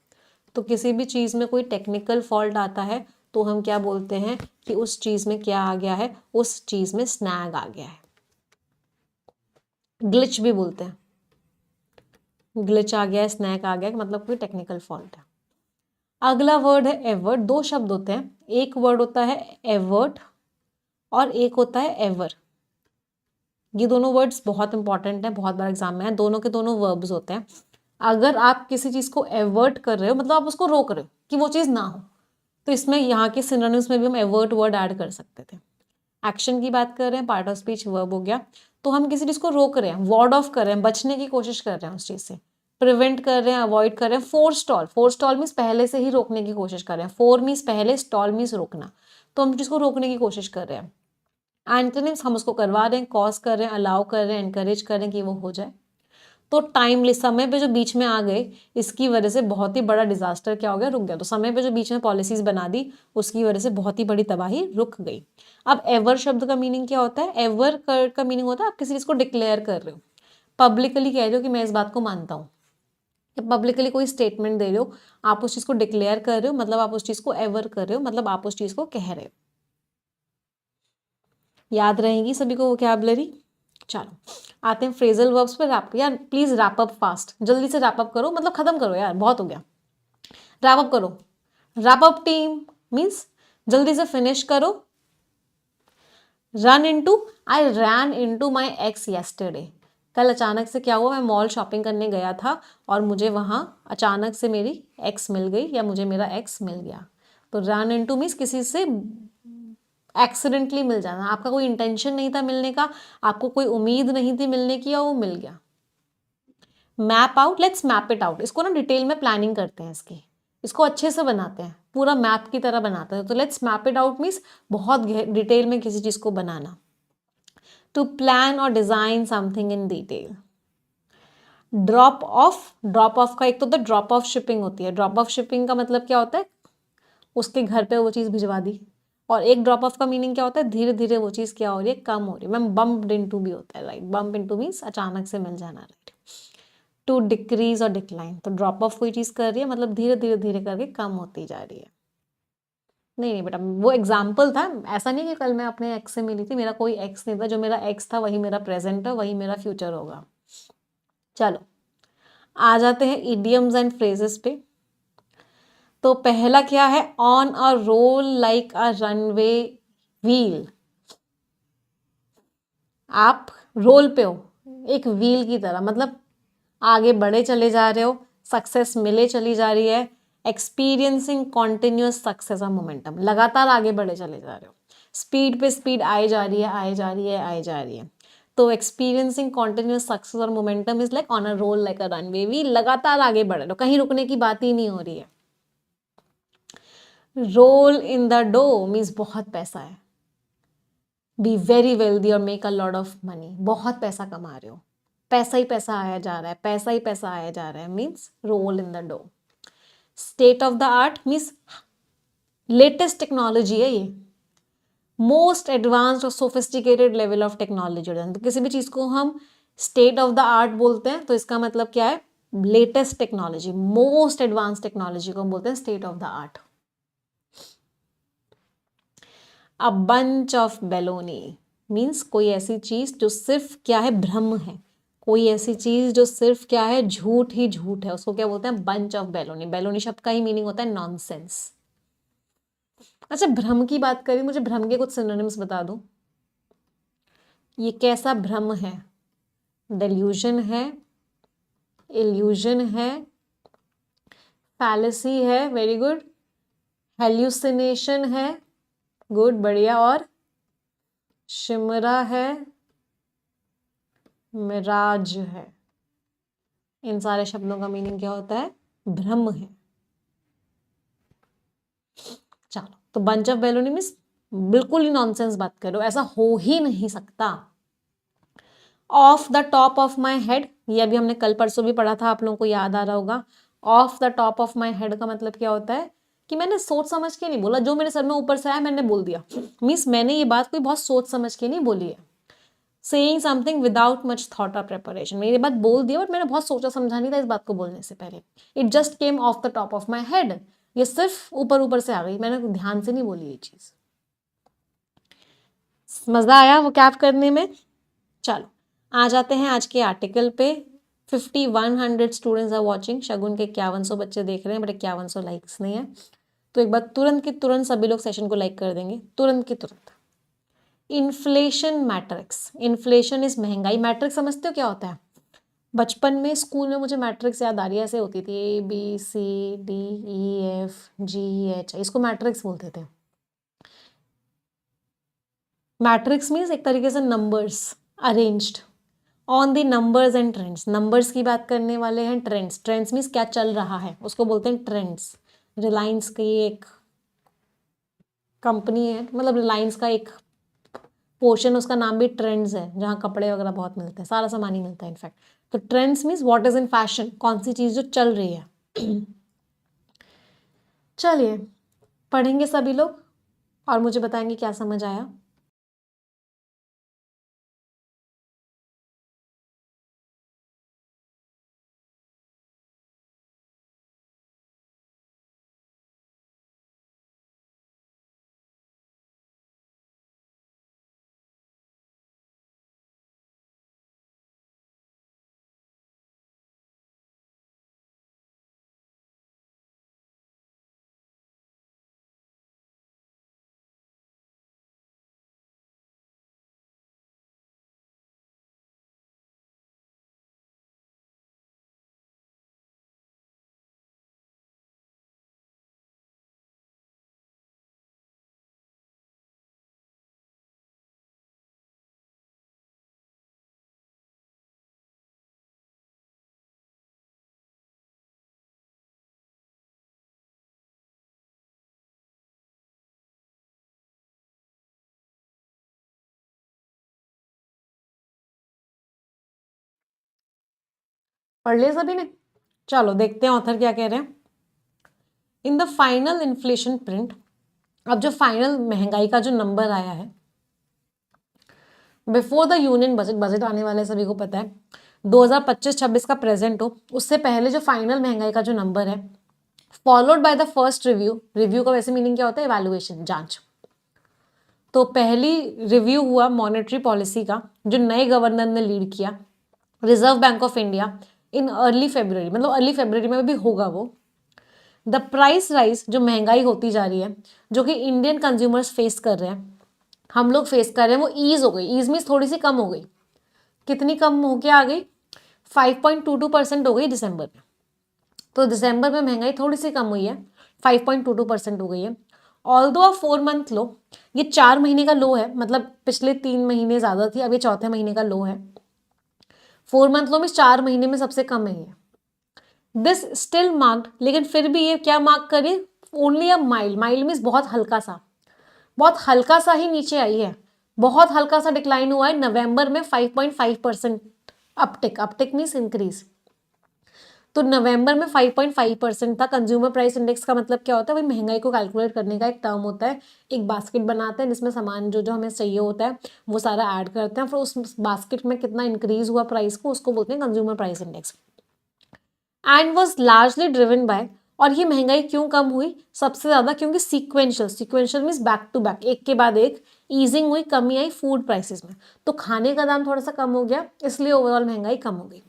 तो किसी भी चीज़ में कोई टेक्निकल फॉल्ट आता है तो हम क्या बोलते हैं कि उस चीज़ में क्या आ गया है? उस चीज़ में स्नैग आ गया है। ग्लिच भी बोलते हैं, ग्लिच आ गया है, स्नैग आ गया है, मतलब कोई टेक्निकल फॉल्ट है। अगला वर्ड है एवर्ट। दो शब्द होते हैं, एक वर्ड होता है एवर्ट और एक होता है एवर। ये दोनों वर्ड्स बहुत इंपॉर्टेंट हैं, बहुत बार एग्जाम में है। दोनों के दोनों वर्ब्स होते हैं। अगर आप किसी चीज़ को एवर्ट कर रहे हो, मतलब आप उसको रोक रहे हो कि वो चीज़ ना हो, तो इसमें यहाँ के सिनोनिम्स में भी हम एवर्ट वर्ड ऐड कर सकते थे। एक्शन की बात कर रहे हैं, पार्ट ऑफ स्पीच वर्ब हो गया। तो हम किसी चीज़ को रोक रहे हैं, वॉर्ड ऑफ कर रहे हैं, बचने की कोशिश कर रहे हैं उस चीज़ से, प्रिवेंट कर रहे हैं, अवॉइड कर रहे हैं। फोरस्टॉल, फोरस्टॉल मीन्स पहले से ही रोकने की कोशिश कर रहे हैं। फोर मीन्स पहले, स्टॉल मीन्स रोकना। तो हम जिसको रोकने की कोशिश कर रहे हैं। एंटोनिम्स, हम उसको करवा रहे हैं, कॉज कर रहे हैं, अलाउ कर रहे हैं, एनकरेज कर रहे हैं कि वो हो जाए। तो टाइमली, समय पे जो बीच में आ गए, इसकी वजह से बहुत ही बड़ा डिजास्टर क्या हो गया? रुक गया। तो समय पे जो बीच में पॉलिसीज बना दी, उसकी वजह से बहुत ही बड़ी तबाही रुक गई। अब एवर शब्द का मीनिंग क्या होता है? एवर का मीनिंग होता है आप किसी चीज को डिक्लेयर कर रहे हो, पब्लिकली कह रहे हो कि मैं इस बात को मानता हूँ। पब्लिकली कोई स्टेटमेंट दे रहे हो, आप उस चीज को डिक्लेयर कर रहे हो, मतलब आप उस चीज को एवर कर रहे हो, मतलब आप उस चीज को कह रहे हो। याद रहेंगी सभी को वोकैबुलरी। चलो आते हैं फ्रेजल वर्ब्स पे। रैप, यार प्लीज रैप अप फास्ट, जल्दी से रैप अप करो, मतलब खत्म करो यार, बहुत हो गया। रैप अप करो। रैप अप टीम मीन्स जल्दी से फिनिश करो। Run into, I ran into my ex yesterday. कल अचानक से क्या हुआ, मैं मॉल शॉपिंग करने गया था और मुझे वहां अचानक से मेरी एक्स मिल गई, या मुझे मेरा एक्स मिल गया। तो रन इनटू मीन्स किसी से एक्सीडेंटली मिल जाना, आपका कोई इंटेंशन नहीं था मिलने का, आपको कोई उम्मीद नहीं थी मिलने की, या वो मिल गया। Map out, let's map it out. इसको ना डिटेल में प्लानिंग करते हैं, इसको अच्छे से बनाते हैं, पूरा मैप की तरह बनाते हैं। तो let's map it out means बहुत डिटेल में किसी चीज को बनाना। टू प्लान और design something in detail. Drop of, drop of का एक तो ड्रॉप ऑफ शिपिंग होती है। ड्रॉप ऑफ शिपिंग का मतलब क्या होता है? उसके घर पे वो चीज़ भिजवा दी। और एक ड्रॉप ऑफ का मीनिंग क्या होता है? धीरे धीरे वो चीज़ क्या हो रही है? कम हो रही है। मैम बम्प्ड इनटू भी होता है, राइट। बम्प इनटू मीन्स अचानक से मिल जाना, राइट। टू डिक्रीज और डिक्लाइन, तो ड्रॉप ऑफ कोई चीज़ कर रही है, मतलब धीरे धीरे धीरे करके कम होती जा रही है। नहीं नहीं बेटा, वो एग्जाम्पल था, ऐसा नहीं कि कल मैं अपने एक्स से मिली थी, मेरा कोई एक्स नहीं था। जो मेरा एक्स था वही मेरा प्रेजेंट है, वही मेरा फ्यूचर होगा। चलो आ जाते हैं इडियम्स एंड फ्रेजेस पे। तो पहला क्या है? On a roll like a runaway wheel. आप रोल पे हो एक व्हील की तरह, मतलब आगे बढ़े चले जा रहे हो, सक्सेस मिले चली जा रही है। एक्सपीरियंसिंग कॉन्टिन्यूअस सक्सेस और मोमेंटम, लगातार आगे बढ़े चले जा रहे हो, स्पीड पे स्पीड आए जा रही है, आए जा रही है, आए जा रही है। तो एक्सपीरियंसिंग कॉन्टिन्यूअस सक्सेस और momentum is like on a roll like a runaway wheel. लगातार आगे बढ़ रहे हो, कहीं रुकने की बात ही नहीं हो रही है। Roll in the dough means बहुत पैसा है। बी वेरी वेल्दी और make a lot of money, बहुत पैसा कमा रहे हो, पैसा ही पैसा आया जा रहा है, पैसा ही पैसा आया जा रहा है, means roll in the dough. State of the art means latest technology है ये, मोस्ट एडवांस्ड और सोफिस्टिकेटेड लेवल ऑफ टेक्नोलॉजी। तो किसी भी चीज को हम स्टेट ऑफ द आर्ट बोलते हैं तो इसका मतलब क्या है? Latest technology, most advance technology को हम बोलते हैं state of the art. A bunch of baloney means कोई ऐसी चीज जो सिर्फ क्या है? भ्रम है। कोई ऐसी चीज जो सिर्फ क्या है? झूठ ही झूठ है, उसको क्या बोलते हैं? Bunch of बेलोनी। बेलोनी शब्द का ही मीनिंग होता है नॉनसेंस। अच्छा, भ्रम की बात करी, मुझे भ्रम के कुछ सिनोनिम्स बता दो। ये कैसा भ्रम है? डेल्यूजन है, इल्यूजन है, फैलेसी है, वेरी गुड, हेल्यूसिनेशन है, गुड, बढ़िया, और शिमरा है, मिराज है। इन सारे शब्दों का मीनिंग क्या होता है? भ्रम है। चलो, तो बंच ऑफ बेलूनी मीन्स बिल्कुल ही नॉनसेंस बात करो, ऐसा हो ही नहीं सकता। Of the top of my head, ये अभी हमने कल परसों भी पढ़ा था, आप लोगों को याद आ रहा होगा। Of the top of my head का मतलब क्या होता है कि मैंने सोच समझ के नहीं बोला, जो मेरे सर में ऊपर से आया मैंने बोल दिया। मीन्स मैंने ये बात कोई बहुत सोच समझ के नहीं बोली है। Saying something without much thought और प्रिपरेशन, मैंने ये बात बोल दी बट मैंने बहुत सोचा समझा नहीं था इस बात को बोलने से पहले। It just came of the top of my head, ये सिर्फ ऊपर ऊपर से आ गई, मैंने ध्यान से नहीं बोली ये चीज। मजा आया वो कैप करने में। चलो आ जाते हैं आज के आर्टिकल पे। 5100 स्टूडेंट्स आर वॉचिंग, शगुन के 5100 बच्चे देख रहे हैं बट 5100 लाइक्स नहीं है, तो एक बार तुरंत की तुरंत सभी लोग सेशन को लाइक कर देंगे, तुरंत की तुरंत। इन्फ्लेशन मैट्रिक्स, इन्फ्लेशन इज महंगाई। मैट्रिक्स समझते हो क्या होता है? बचपन में स्कूल में मुझे मैट्रिक्स याद आ रही है, ऐसे होती थी ABCDEFGH, इसको मैट्रिक्स बोलते थे। मैट्रिक्स मीन्स एक तरीके से numbers arranged on the numbers and trends. Numbers की बात करने वाले हैं, ट्रेंड्स, ट्रेंड्स मीन्स क्या चल रहा है उसको बोलते हैं ट्रेंड्स। रिलायंस की एक कंपनी है, मतलब रिलायंस का एक पोर्शन, उसका नाम भी ट्रेंड्स है, जहाँ कपड़े वगैरह बहुत मिलते हैं, सारा सामान ही मिलता है इनफैक्ट। तो trends means what is in fashion, कौन सी चीज़ जो चल रही है। चलिए पढ़ेंगे सभी लोग और मुझे बताएंगे क्या समझ आया। पढ़ लिया सभी ने? चलो देखते हैं ऑथर क्या कह रहे हैं। In the final inflation print, अब जो फाइनल महंगाई का जो नंबर आया है before the union budget, budget आने वाला है सभी को पता है, 2025-26 का प्रेजेंट हो, उससे पहले जो फाइनल महंगाई का जो नंबर है, followed by the first review. Review का वैसे मीनिंग क्या होता है? इवैल्यूएशन, जांच। तो पहली रिव्यू हुआ मॉनेटरी पॉलिसी का, जो नए गवर्नर ने लीड किया, reserve bank of India, in early February, मतलब अर्ली फेब्रुवरी में भी होगा वो। द प्राइस राइज, जो महंगाई होती जा रही है, जो कि इंडियन कंज्यूमर्स फेस कर रहे हैं, हम लोग फेस कर रहे हैं, वो ईज हो गई। ईज मीन्स थोड़ी सी कम हो गई। कितनी कम हो के आ गई? 5.22% हो गई दिसंबर में। तो दिसंबर में महंगाई थोड़ी सी कम हुई है, 5.22% हो गई है। ऑल्दो अ 4 मंथ लो, ये 4 महीने का लो है, मतलब पिछले 3 महीने ज़्यादा थी, अब ये चौथे महीने का लो है। 4 मंथ लो में 4 महीने में सबसे कम है ये। दिस स्टिल मार्क्ड, लेकिन फिर भी ये क्या मार्क करे? Only a mild, mild means बहुत हल्का सा, बहुत हल्का सा ही नीचे आई है, बहुत हल्का सा डिक्लाइन हुआ है। नवंबर में 5.5% अपटिक, अपटिक मीन्स इंक्रीज। तो नवंबर में 5.5% था। कंज्यूमर प्राइस इंडेक्स का मतलब क्या होता है? भाई महंगाई को कैलकुलेट करने का एक टर्म होता है, एक बास्केट बनाते हैं जिसमें सामान जो जो हमें चाहिए होता है वो सारा ऐड करते हैं, फिर उस बास्केट में कितना इंक्रीज हुआ प्राइस को, उसको बोलते हैं consumer price index. And was largely driven by, और ये महंगाई क्यों कम हुई सबसे ज्यादा? क्योंकि sequential, sequential means back to back, एक के बाद एक ईजिंग हुई, कमी आई फूड प्राइसेस में, तो खाने का दाम थोड़ा सा कम हो गया, इसलिए ओवरऑल महंगाई कम हो गई।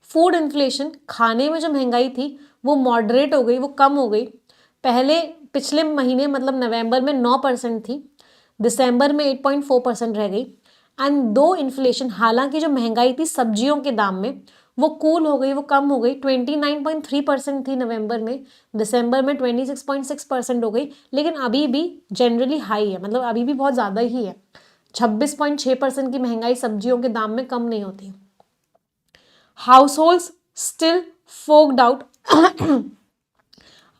फूड इन्फ्लेशन, खाने में जो महंगाई थी वो मॉडरेट हो गई, वो कम हो गई। पहले पिछले महीने मतलब नवंबर में 9% थी, दिसंबर में 8.4% रह गई। एंड दो इन्फ्लेशन, हालांकि जो महंगाई थी सब्जियों के दाम में वो कूल हो गई, वो कम हो गई, 29.3% थी नवंबर में, दिसंबर में 26.6% हो गई, लेकिन अभी भी जनरली हाई है, मतलब अभी भी बहुत ज़्यादा ही है। 26.6% की महंगाई सब्जियों के दाम में कम नहीं होती। Households still forked out,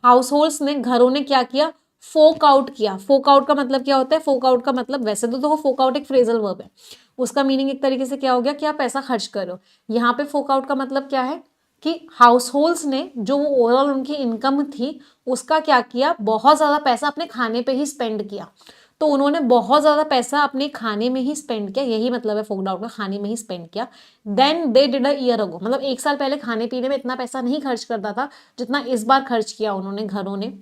households ने, घरों ने क्या किया? फोक आउट किया। फोक आउट का मतलब क्या होता है? फोक आउट का मतलब, वैसे तो देखो फोक आउट एक फ्रेजल वर्ब है, उसका मीनिंग एक तरीके से क्या हो गया कि आप पैसा खर्च करो। यहाँ पे फोक आउट का मतलब क्या है कि हाउस होल्ड्स ने जो ओवरऑल उनकी इनकम थी उसका क्या किया, बहुत ज़्यादा पैसा अपने खाने पे ही स्पेंड किया। तो उन्होंने बहुत ज़्यादा पैसा अपने खाने में ही स्पेंड किया, यही मतलब है फोक आउट का, खाने में ही स्पेंड किया। Than they did a year ago, मतलब एक साल पहले खाने पीने में इतना पैसा नहीं खर्च करता था जितना इस बार खर्च किया उन्होंने घरों ने।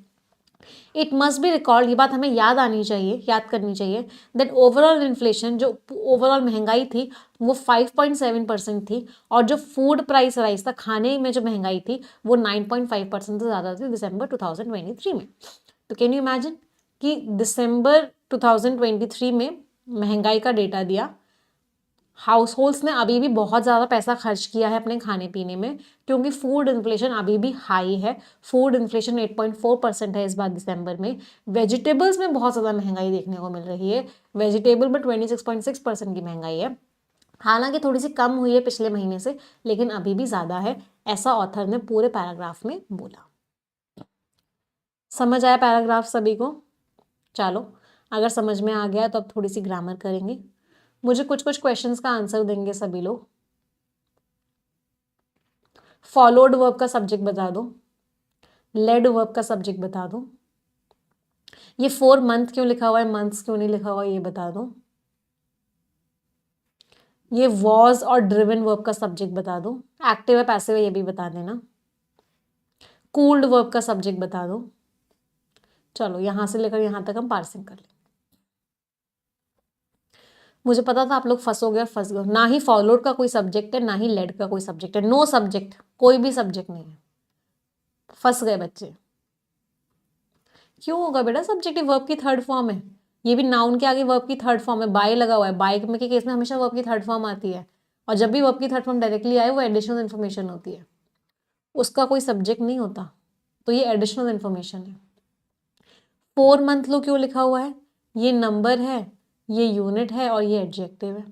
इट मस्ट बी रिकॉर्ड, ये बात हमें याद आनी चाहिए, याद करनी चाहिए, दैट ओवरऑल इन्फ्लेशन, जो ओवरऑल महंगाई थी वो 5.7% थी, और जो फूड प्राइस राइज था, खाने में जो महंगाई थी वो 9.5% से ज़्यादा थी दिसंबर 2023 में। तो कैन यू इमेजिन कि दिसंबर 2023 में महंगाई का डेटा दिया, हाउस होल्ड्स ने अभी भी बहुत ज़्यादा पैसा खर्च किया है अपने खाने पीने में, क्योंकि फूड इन्फ्लेशन अभी भी हाई है। फूड इन्फ्लेशन 8.4% है इस बार दिसंबर में। वेजिटेबल्स में बहुत ज़्यादा महंगाई देखने को मिल रही है, वेजिटेबल में 26.6% की महंगाई है। हालांकि थोड़ी सी कम हुई है पिछले महीने से, लेकिन अभी भी ज़्यादा है, ऐसा ऑथर ने पूरे पैराग्राफ में बोला। समझ आया पैराग्राफ सभी को? चलो, अगर समझ में आ गया तो अब थोड़ी सी ग्रामर करेंगे। मुझे कुछ कुछ क्वेश्चंस का आंसर देंगे सभी लोग। फॉलोड वर्ब का सब्जेक्ट बता दो, लेड वर्ब का सब्जेक्ट बता दो, ये 4 मंथ क्यों लिखा हुआ है, मंथ्स क्यों नहीं लिखा हुआ है ये बता दो, ये वॉज और ड्रिवन वर्ब का सब्जेक्ट बता दो, एक्टिव है पैसिव है ये भी बता देना, कूल्ड वर्ब का सब्जेक्ट बता दो। चलो यहां से लेकर यहां तक हम पार्सिंग कर लें। मुझे पता था आप लोग फंसोगे और फंस गए। ना ही फॉलोड का कोई सब्जेक्ट है, ना ही लेड का कोई सब्जेक्ट है, नो सब्जेक्ट, कोई भी सब्जेक्ट नहीं है, फंस गए बच्चे। क्यों होगा बेटा? सब्जेक्टिव वर्ब की थर्ड फॉर्म है, ये भी नाउन के आगे वर्ब की थर्ड फॉर्म है, बाय लगा हुआ है, बाय में के केस में हमेशा वर्ब की थर्ड फॉर्म आती है, और जब भी वर्ब की थर्ड फॉर्म डायरेक्टली आए वो एडिशनल इन्फॉर्मेशन होती है, उसका कोई सब्जेक्ट नहीं होता, तो ये एडिशनल इन्फॉर्मेशन है। 4 मंथ लो क्यों लिखा हुआ है? ये नंबर है, ये यूनिट है और ये एडजेक्टिव है।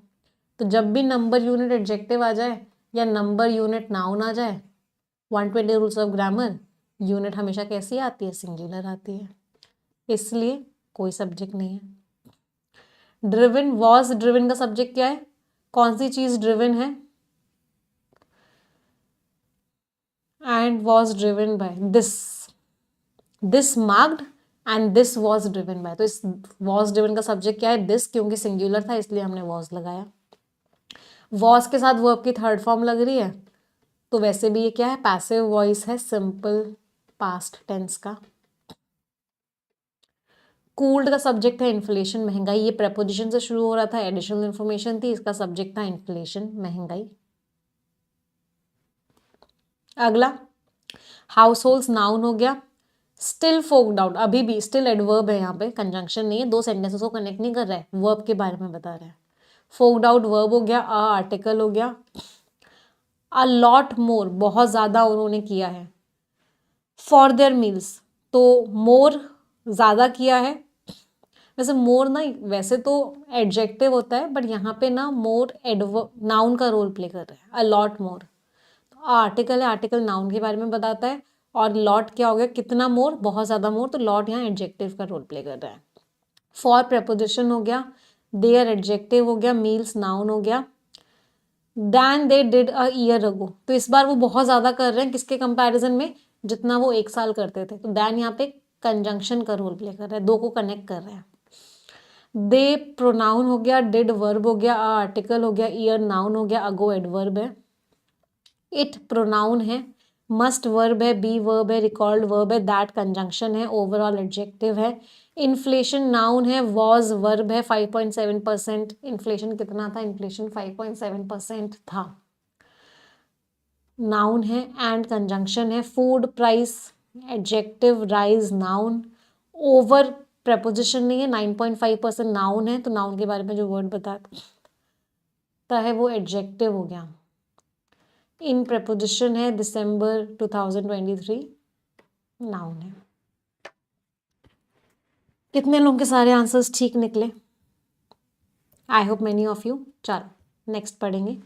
तो जब भी नंबर यूनिट एडजेक्टिव आ जाए या नंबर यूनिट नाउन आ जाए, 120 रूल्स ऑफ ग्रामर, यूनिट हमेशा कैसी आती है? सिंगुलर आती है, इसलिए कोई सब्जेक्ट नहीं है। ड्रिवन, वॉज ड्रिवन का सब्जेक्ट क्या है? कौन सी चीज ड्रिवन है? And was driven by this, this marked and this was driven by, तो इस वॉज ड्रिवन का सब्जेक्ट क्या है? दिस, क्योंकि सिंगुलर था इसलिए हमने वॉज लगाया। वॉज के साथ वर्ब की थर्ड फॉर्म लग रही है, तो वैसे भी ये क्या है? पैसिव वॉइस है, सिंपल पास्ट टेंस का। कूल्ड का सब्जेक्ट है इन्फ्लेशन, महंगाई, ये प्रेपोजिशन से शुरू हो रहा था, एडिशनल इन्फॉर्मेशन थी, इसका सब्जेक्ट था इन्फ्लेशन, महंगाई। अगला हाउस होल्ड्स, नाउन हो गया। स्टिल फोक्ड आउट, अभी भी स्टिल एडवर्ब है, यहाँ पे कंजंक्शन नहीं है, दो सेंटेंसेस को कनेक्ट नहीं कर रहा है, वर्ब के बारे में बता रहा है। फोक्ड आउट वर्ब हो गया, अ आर्टिकल हो गया। अ लॉट मोर, बहुत ज्यादा उन्होंने किया है। फॉर देयर मील्स, तो मोर ज्यादा किया है। वैसे मोर ना, वैसे तो एडजेक्टिव होता है, बट यहाँ पे ना मोर एडवर्ब नाउन का रोल प्ले कर रहा है, अ लॉट मोर। तो आर्टिकल है, आर्टिकल नाउन के बारे में बताता है, और लॉट क्या हो गया? कितना मोर, बहुत ज्यादा मोर, तो लॉट यहाँ एडजेक्टिव का रोल प्ले कर रहा है। फॉर प्रेपोजिशन हो गया, देयर एडजेक्टिव हो गया, मील्स नाउन हो गया। Than they did a year ago, तो इस बार वो बहुत ज्यादा कर रहे हैं, किसके कंपैरिजन में? जितना वो एक साल करते थे। तो दैन यहाँ पे कंजंक्शन का रोल प्ले कर रहा है, दो को कनेक्ट कर रहे हैं। दे प्रोनाउन हो गया, डिड वर्ब हो गया, आर्टिकल हो गया, ईयर नाउन हो गया, अगो एडवर्ब है। इट प्रोनाउन है, मस्ट वर्ब है, बी वर्ब है, रिकॉर्ड वर्ब है, दैट कंजंक्शन है, ओवरऑल एडजेक्टिव है। इन्फ्लेशन नाउन है, वॉज वर्ब है, 5.7%। इन्फ्लेशन कितना था? इन्फ्लेशन 5.7% था, नाउन है। एंड कंजंक्शन है, food price adjective, rise noun, over preposition नहीं है, 9.5% नाउन है, तो नाउन के बारे में जो वर्ड बताता है वो एडजेक्टिव हो गया। इन प्रेपोजिशन है, दिसंबर 2023 नाउन है। कितने लोगों के सारे आंसर्स ठीक निकले? I hope many of you. चलो नेक्स्ट पढ़ेंगे।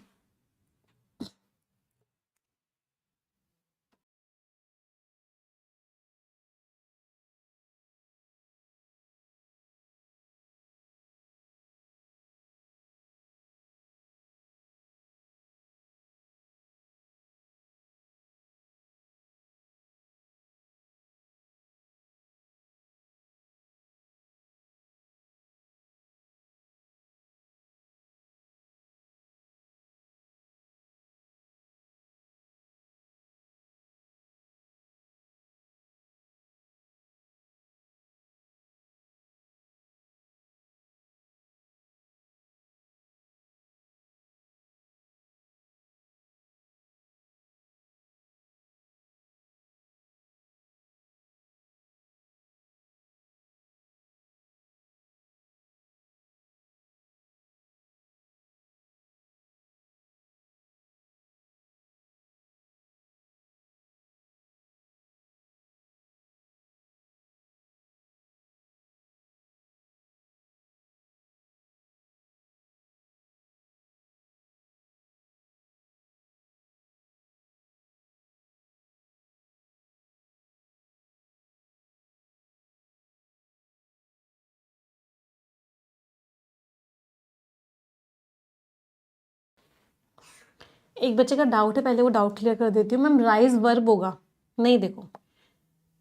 एक बच्चे का डाउट है, पहले वो डाउट क्लियर कर देती हूँ। मैम राइज वर्ब होगा? नहीं, देखो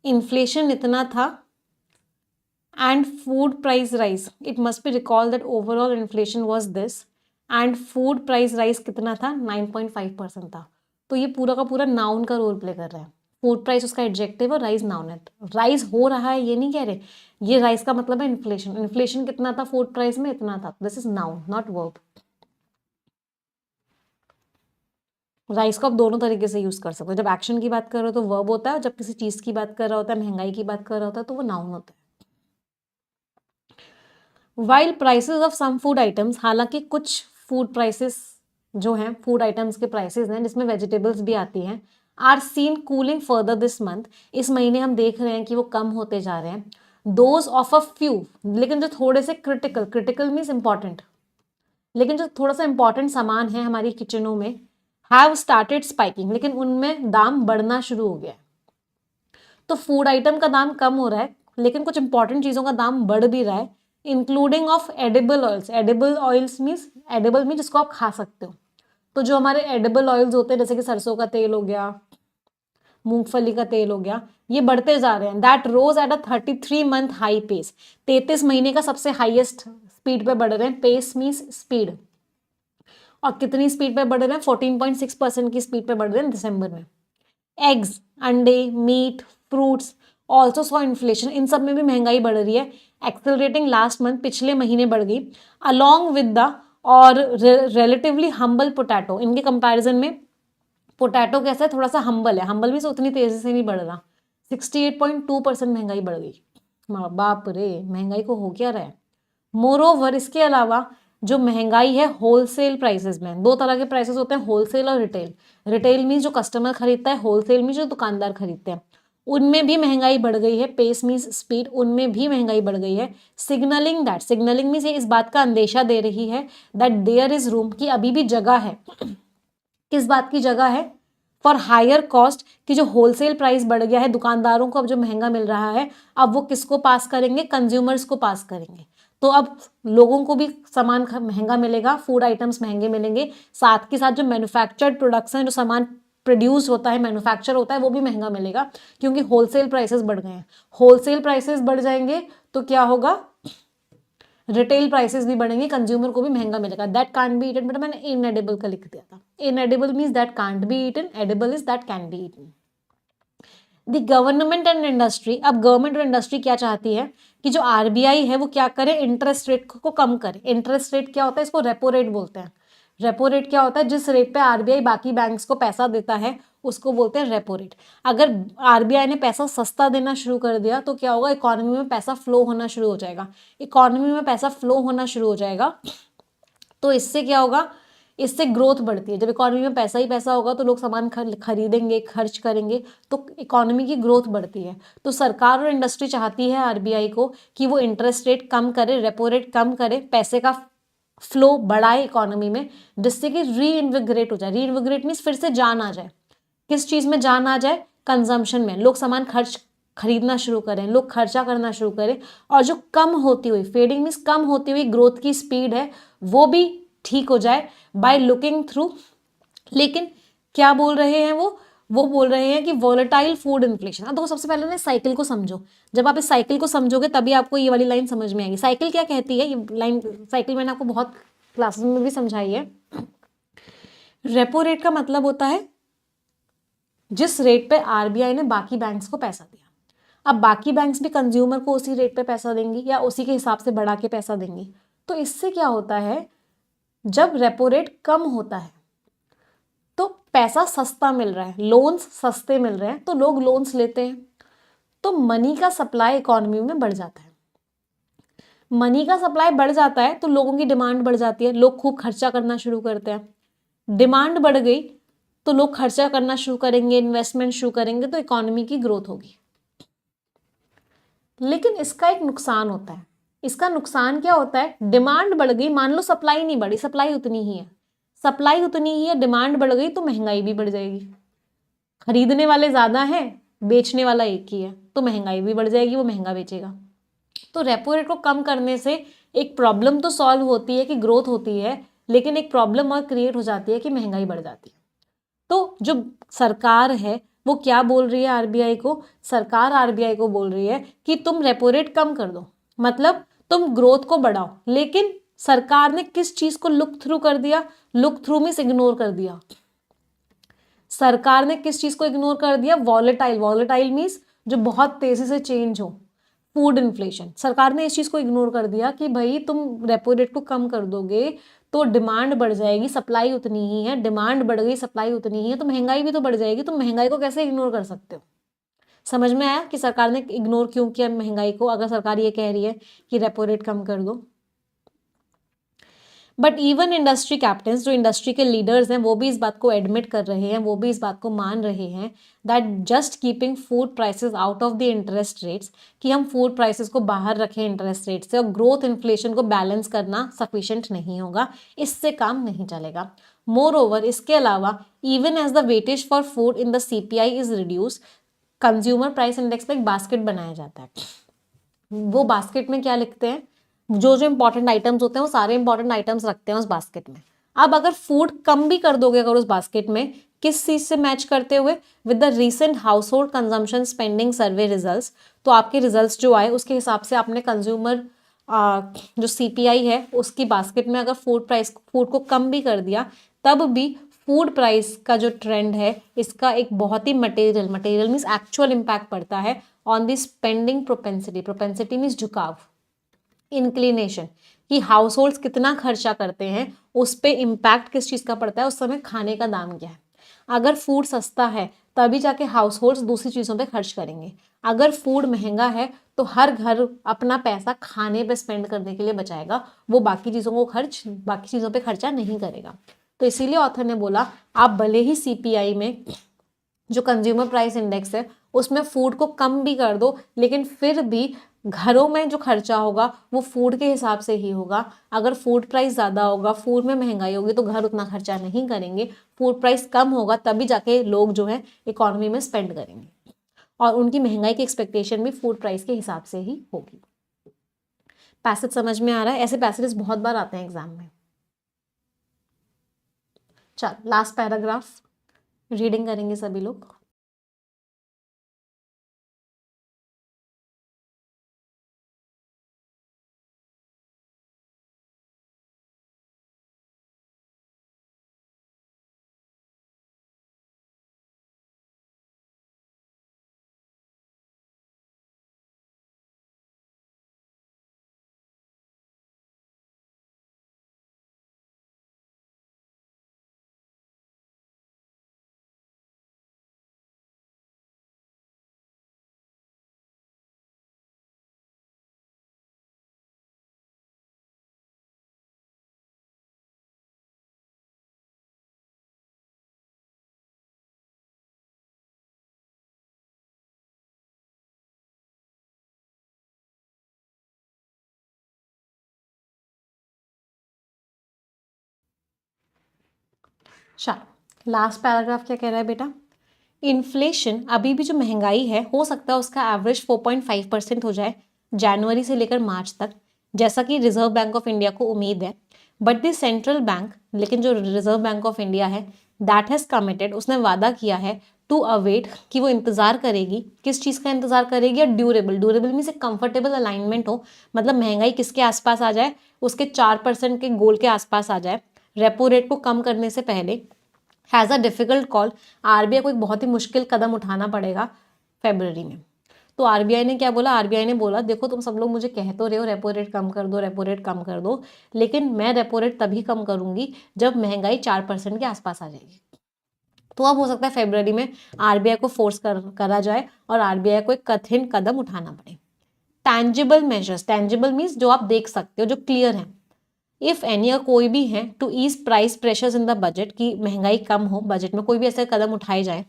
इन्फ्लेशन इतना था and food price rise. It must be recalled that overall inflation was this and food price rise कितना था? 9.5% था। तो ये पूरा का पूरा नाउन का रोल प्ले कर रहा है। फूड प्राइस उसका एडजेक्टिव और राइज नाउन है। राइज हो रहा है ये नहीं कह रहे, ये राइज का मतलब है इन्फ्लेशन। इन्फ्लेशन कितना था फूड प्राइस में? इतना था। This is noun not verb. Rise को आप दोनों तरीके से यूज कर सकते हो। जब एक्शन की बात कर रहे हो तो वर्ब होता है, और जब किसी चीज की बात कर रहा होता है, महंगाई की बात कर रहा होता है, तो वो नाउन होता है। While prices of some food items, हालांकि कुछ फूड प्राइसेस जो हैं, फूड आइटम्स के प्राइसेस हैं जिसमें वेजिटेबल्स भी आती हैं, are seen cooling further this month, इस महीने हम देख रहे हैं कि वो कम होते जा रहे हैं। दोज ऑफ अ फ्यू, लेकिन जो थोड़े से क्रिटिकल, क्रिटिकल मीन्स इंपॉर्टेंट, लेकिन जो थोड़ा सा इंपॉर्टेंट सामान है हमारी किचनों में, हैव स्टार्टेड स्पाइकिंग, लेकिन उनमें दाम बढ़ना शुरू हो गया है। तो फूड आइटम का दाम कम हो रहा है, लेकिन कुछ इंपॉर्टेंट चीज़ों का दाम बढ़ भी रहा है, including of edible oils. Edible oils means, edible means जिसको आप खा सकते हो। तो जो हमारे एडिबल ऑयल्स होते हैं, जैसे कि सरसों का तेल हो गया, मूंगफली का तेल हो गया, ये बढ़ते जा रहे हैं। That rose at a 33 month high pace, 33 महीने का सबसे हाईएस्ट स्पीड पे बढ़ रहे हैं। पेस मीन्स स्पीड, और कितनी स्पीड पे बढ़ रहे हैं? 14.6% की स्पीड पे बढ़ रहे हैं दिसंबर में। एग्स, अंडे, meat, fruits also saw inflation, इन सब में भी महंगाई बढ़ रही है। एक्सेलरेटिंग लास्ट मंथ, पिछले महीने बढ़ गई। अलॉन्ग विद द और रिलेटिवली हम्बल पोटैटो, इनके कंपैरिजन में पोटैटो कैसा है? थोड़ा सा हम्बल है। हम्बल भी उतनी तेजी से नहीं बढ़ रहा। 68.2% महंगाई बढ़ गई। बाप रे, महंगाई को हो क्या रहा है। मोरोवर, इसके अलावा जो महंगाई है होलसेल प्राइसेस में, दो तरह के प्राइसेस होते हैं, होलसेल और रिटेल। रिटेल मीन्स जो कस्टमर खरीदता है, होलसेल मीन्स जो दुकानदार खरीदते हैं, उनमें भी महंगाई बढ़ गई है। पेस मीन्स स्पीड, उनमें भी महंगाई बढ़ गई है। सिग्नलिंग दैट, सिग्नलिंग मीन्स ये इस बात का अंदेशा दे रही है दैट देयर इज रूम, की अभी भी जगह है। किस बात की जगह है? फॉर हायर कॉस्ट, की जो होलसेल प्राइस बढ़ गया है, दुकानदारों को अब जो महंगा मिल रहा है, अब वो किसको पास करेंगे? कंज्यूमर्स को पास करेंगे। तो अब लोगों को भी सामान महंगा मिलेगा, फूड आइटम्स महंगे मिलेंगे, साथ के साथ जो मैन्युफैक्चर्ड प्रोडक्ट्स हैं, जो सामान प्रोड्यूस होता है, मैन्युफैक्चर होता है, वो भी महंगा मिलेगा, क्योंकि होलसेल प्राइसेस बढ़ गए हैं। होलसेल प्राइसेस बढ़ जाएंगे तो क्या होगा? रिटेल प्राइसेस भी बढ़ेंगे, कंज्यूमर को भी महंगा मिलेगा। दैट कांट बी ईटन, बेटा मैंने इनएडिबल का लिख दिया था। Inedible means that can't be eaten, edible is that can be eaten. The government and industry, अब गवर्नमेंट और इंडस्ट्री क्या चाहती है कि जो आरबीआई है वो क्या करे? इंटरेस्ट रेट को कम करे। इंटरेस्ट रेट क्या होता है? इसको रेपो रेट बोलते हैं। रेपो रेट क्या होता है? जिस रेट पे आरबीआई बाकी बैंक्स को पैसा देता है उसको बोलते हैं रेपो रेट। अगर आरबीआई ने पैसा सस्ता देना शुरू कर दिया तो क्या होगा? इकोनॉमी में पैसा फ्लो होना शुरू हो जाएगा। इकोनॉमी में पैसा फ्लो होना शुरू हो जाएगा तो इससे क्या होगा? इससे ग्रोथ बढ़ती है। जब इकोनॉमी में पैसा ही पैसा होगा तो लोग सामान खरीदेंगे, खर्च करेंगे, तो इकोनॉमी की ग्रोथ बढ़ती है। तो सरकार और इंडस्ट्री चाहती है आरबीआई को कि वो इंटरेस्ट रेट कम करे, रेपो रेट कम करे, पैसे का फ्लो बढ़ाए इकोनॉमी में, जिससे कि रीइन्विगरेट हो जाए। रीइन्विगरेट मीन्स फिर से जान आ जाए। किस चीज में जान आ जाए? कंजम्पशन में। लोग सामान खरीदना शुरू करें, लोग खर्चा करना शुरू करें, और जो कम होती हुई, फेडिंग मीन्स कम होती हुई ग्रोथ की स्पीड है वो भी ठीक हो जाए बाय लुकिंग थ्रू। लेकिन क्या बोल रहे हैं वो बोल रहे हैं कि वोलेटाइल फूड इन्फ्लेशन। अब देखो, सबसे पहले ना साइकिल को समझो। जब आप इस साइकिल को समझोगे तभी आपको ये वाली लाइन समझ में आएगी। साइकिल क्या कहती है? ये लाइन, साइकिल मैंने आपको बहुत क्लासेस में भी समझाई है। रेपो रेट का मतलब होता है जिस रेट पे आरबीआई ने बाकी बैंक्स को पैसा दिया। अब बाकी बैंक्स भी कंज्यूमर को उसी रेट पे पैसा देंगी या उसी के हिसाब से बढ़ा के पैसा देंगी। तो इससे क्या होता है? जब रेपो रेट कम होता है तो पैसा सस्ता मिल रहा है, लोन्स सस्ते मिल रहे हैं, तो लोग लोन्स लेते हैं, तो मनी का सप्लाई इकोनॉमी में बढ़ जाता है। मनी का सप्लाई बढ़ जाता है तो लोगों की डिमांड बढ़ जाती है, लोग खूब खर्चा करना शुरू करते हैं। डिमांड बढ़ गई तो लोग खर्चा करना शुरू करेंगे, इन्वेस्टमेंट शुरू करेंगे, तो इकोनॉमी की ग्रोथ होगी। लेकिन इसका एक नुकसान होता है। इसका नुकसान क्या होता है? डिमांड बढ़ गई, मान लो सप्लाई नहीं बढ़ी, सप्लाई उतनी ही है, सप्लाई उतनी ही है, डिमांड बढ़ गई तो महंगाई भी बढ़ जाएगी। खरीदने वाले ज्यादा हैं, बेचने वाला एक ही है, तो महंगाई भी बढ़ जाएगी, वो महंगा बेचेगा। तो रेपो रेट को कम करने से एक प्रॉब्लम तो सॉल्व होती है कि ग्रोथ होती है, लेकिन एक प्रॉब्लम और क्रिएट हो जाती है कि महंगाई बढ़ जाती है। तो जो सरकार है वो क्या बोल रही है आरबीआई को, सरकार आरबीआई को बोल रही है कि तुम रेपो रेट कम कर दो, मतलब तुम ग्रोथ को बढ़ाओ। लेकिन सरकार ने किस चीज को लुक थ्रू कर दिया, लुक थ्रू मींस इग्नोर कर दिया। सरकार ने किस चीज को इग्नोर कर दिया, वॉलेटाइल, वॉलेटाइल मींस जो बहुत तेजी से चेंज हो, फूड इन्फ्लेशन। सरकार ने इस चीज को इग्नोर कर दिया कि भाई तुम रेपो रेट को कम कर दोगे तो डिमांड बढ़ जाएगी, सप्लाई उतनी ही है, डिमांड बढ़ गई सप्लाई उतनी ही है तो महंगाई भी तो बढ़ जाएगी, तुम महंगाई को कैसे इग्नोर कर सकते हो। समझ में आया कि सरकार ने इग्नोर क्यों किया महंगाई को, अगर सरकार ये कह रही है कि रेपो रेट कम कर दो। बट इवन इंडस्ट्री कैप्टन्स, जो इंडस्ट्री के लीडर्स हैं, वो भी इस बात को एडमिट कर रहे हैं, वो भी इस बात को मान रहे हैं that just keeping food prices out of the interest rates, कि हम फूड प्राइसेस को बाहर रखें इंटरेस्ट रेट से और ग्रोथ इन्फ्लेशन को बैलेंस करना सफिशिएंट नहीं होगा, इससे काम नहीं चलेगा। मोर ओवर, इसके अलावा even as the weightage for food in the CPI is reduce, consumer price index में एक बास्केट बनाया जाता है। वो बास्केट में क्या लिखते हैं, जो जो इंपॉर्टेंट आइटम्स होते हैं वो सारे इंपॉर्टेंट आइटम्स रखते हैं उस बास्केट में। अब अगर फूड कम भी कर दोगे अगर उस बास्केट में, किस चीज से मैच करते हुए, with the recent house hold consumption spending survey results, तो आपके रिजल्ट्स जो आए उसके हिसाब से आपने कंज्यूमर जो सीपीआई है उसकी बास्केट में अगर फूड को कम भी कर दिया, तब भी फूड प्राइस का जो ट्रेंड है इसका एक बहुत ही मटेरियल मीन्स एक्चुअल इम्पैक्ट पड़ता है on the spending propensity. Propensity means झुकाव, इंक्लिनेशन, कि हाउस होल्ड्स कितना खर्चा करते हैं, उस पे इम्पैक्ट किस चीज का पड़ता है, उस समय खाने का दाम क्या है। अगर फूड सस्ता है तभी जाके हाउस होल्ड्स दूसरी चीजों पे खर्च करेंगे, अगर फूड महंगा है तो हर घर अपना पैसा खाने पे स्पेंड करने के लिए बचाएगा, वो बाकी चीजों पे खर्चा नहीं करेगा। तो इसीलिए ऑथर ने बोला आप भले ही सीपीआई में जो कंज्यूमर प्राइस इंडेक्स है उसमें फूड को कम भी कर दो, लेकिन फिर भी घरों में जो खर्चा होगा वो फूड के हिसाब से ही होगा। अगर फूड प्राइस ज़्यादा होगा, फूड में महंगाई होगी तो घर उतना खर्चा नहीं करेंगे, फूड प्राइस कम होगा तभी जाके लोग जो है इकोनॉमी में स्पेंड करेंगे, और उनकी महंगाई की एक्सपेक्टेशन भी फूड प्राइस के हिसाब से ही होगी। पैसेज समझ में आ रहा है? ऐसे पैसेजेस बहुत बार आते हैं एग्जाम में। चल लास्ट पैराग्राफ रीडिंग करेंगे सभी लोग। चल लास्ट पैराग्राफ क्या कह रहा है बेटा, इन्फ्लेशन, अभी भी जो महंगाई है हो सकता है उसका एवरेज 4.5% हो जाए जनवरी से लेकर मार्च तक, जैसा कि रिजर्व बैंक ऑफ इंडिया को उम्मीद है। बट द सेंट्रल बैंक, लेकिन जो रिजर्व बैंक ऑफ इंडिया है दैट हैज कमिटेड, उसने वादा किया है टू अवेट, कि वो इंतजार करेगी, किस चीज़ का इंतजार करेगी, या ड्यूरेबल मीन्स एक कंफर्टेबल अलाइनमेंट हो, मतलब महंगाई किसके आसपास आ जाए, उसके 4% के गोल के आसपास आ जाए, रेपो रेट को कम करने से पहले। Has a difficult call, RBI को एक बहुत ही मुश्किल कदम उठाना पड़ेगा फरवरी में। तो आरबीआई ने क्या बोला, आरबीआई ने बोला देखो तुम सब लोग मुझे कह तो रहे हो रेपो रेट कम कर दो, रेपो रेट कम कर दो, लेकिन मैं रेपो रेट तभी कम करूंगी जब महंगाई 4% के आसपास आ जाएगी। तो अब हो सकता है फरवरी में आरबीआई को फोर्स करा जाए और आरबीआई को एक कठिन कदम उठाना पड़े। टैंजिबल मेजर्स, टैंजिबल मीन्स जो आप देख सकते हो, जो क्लियर है, इफ एनी, कोई भी है, to ease price pressures in the budget, की महंगाई कम हो, बजट में कोई भी ऐसे कदम उठाए जाए,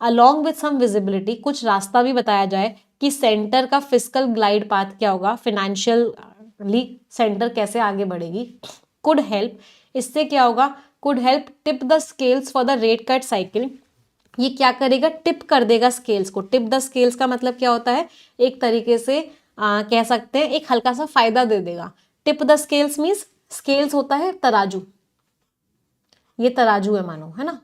अलॉन्ग विथ सम विजिबिलिटी, कुछ रास्ता भी बताया जाए कि सेंटर का फिस्कल ग्लाइड पाथ क्या होगा, फाइनेंशियली सेंटर कैसे आगे बढ़ेगी, कुड हेल्प, इससे क्या होगा, could help tip the scales for the rate cut cycle, ये क्या करेगा, टिप कर देगा स्केल्स को। टिप द स्केल्स का मतलब क्या होता है, एक तरीके से कह सकते हैं एक हल्का सा फायदा दे देगा। Tip the scales means, scales होता है तराजू, ये तराजू है मानो, है ना,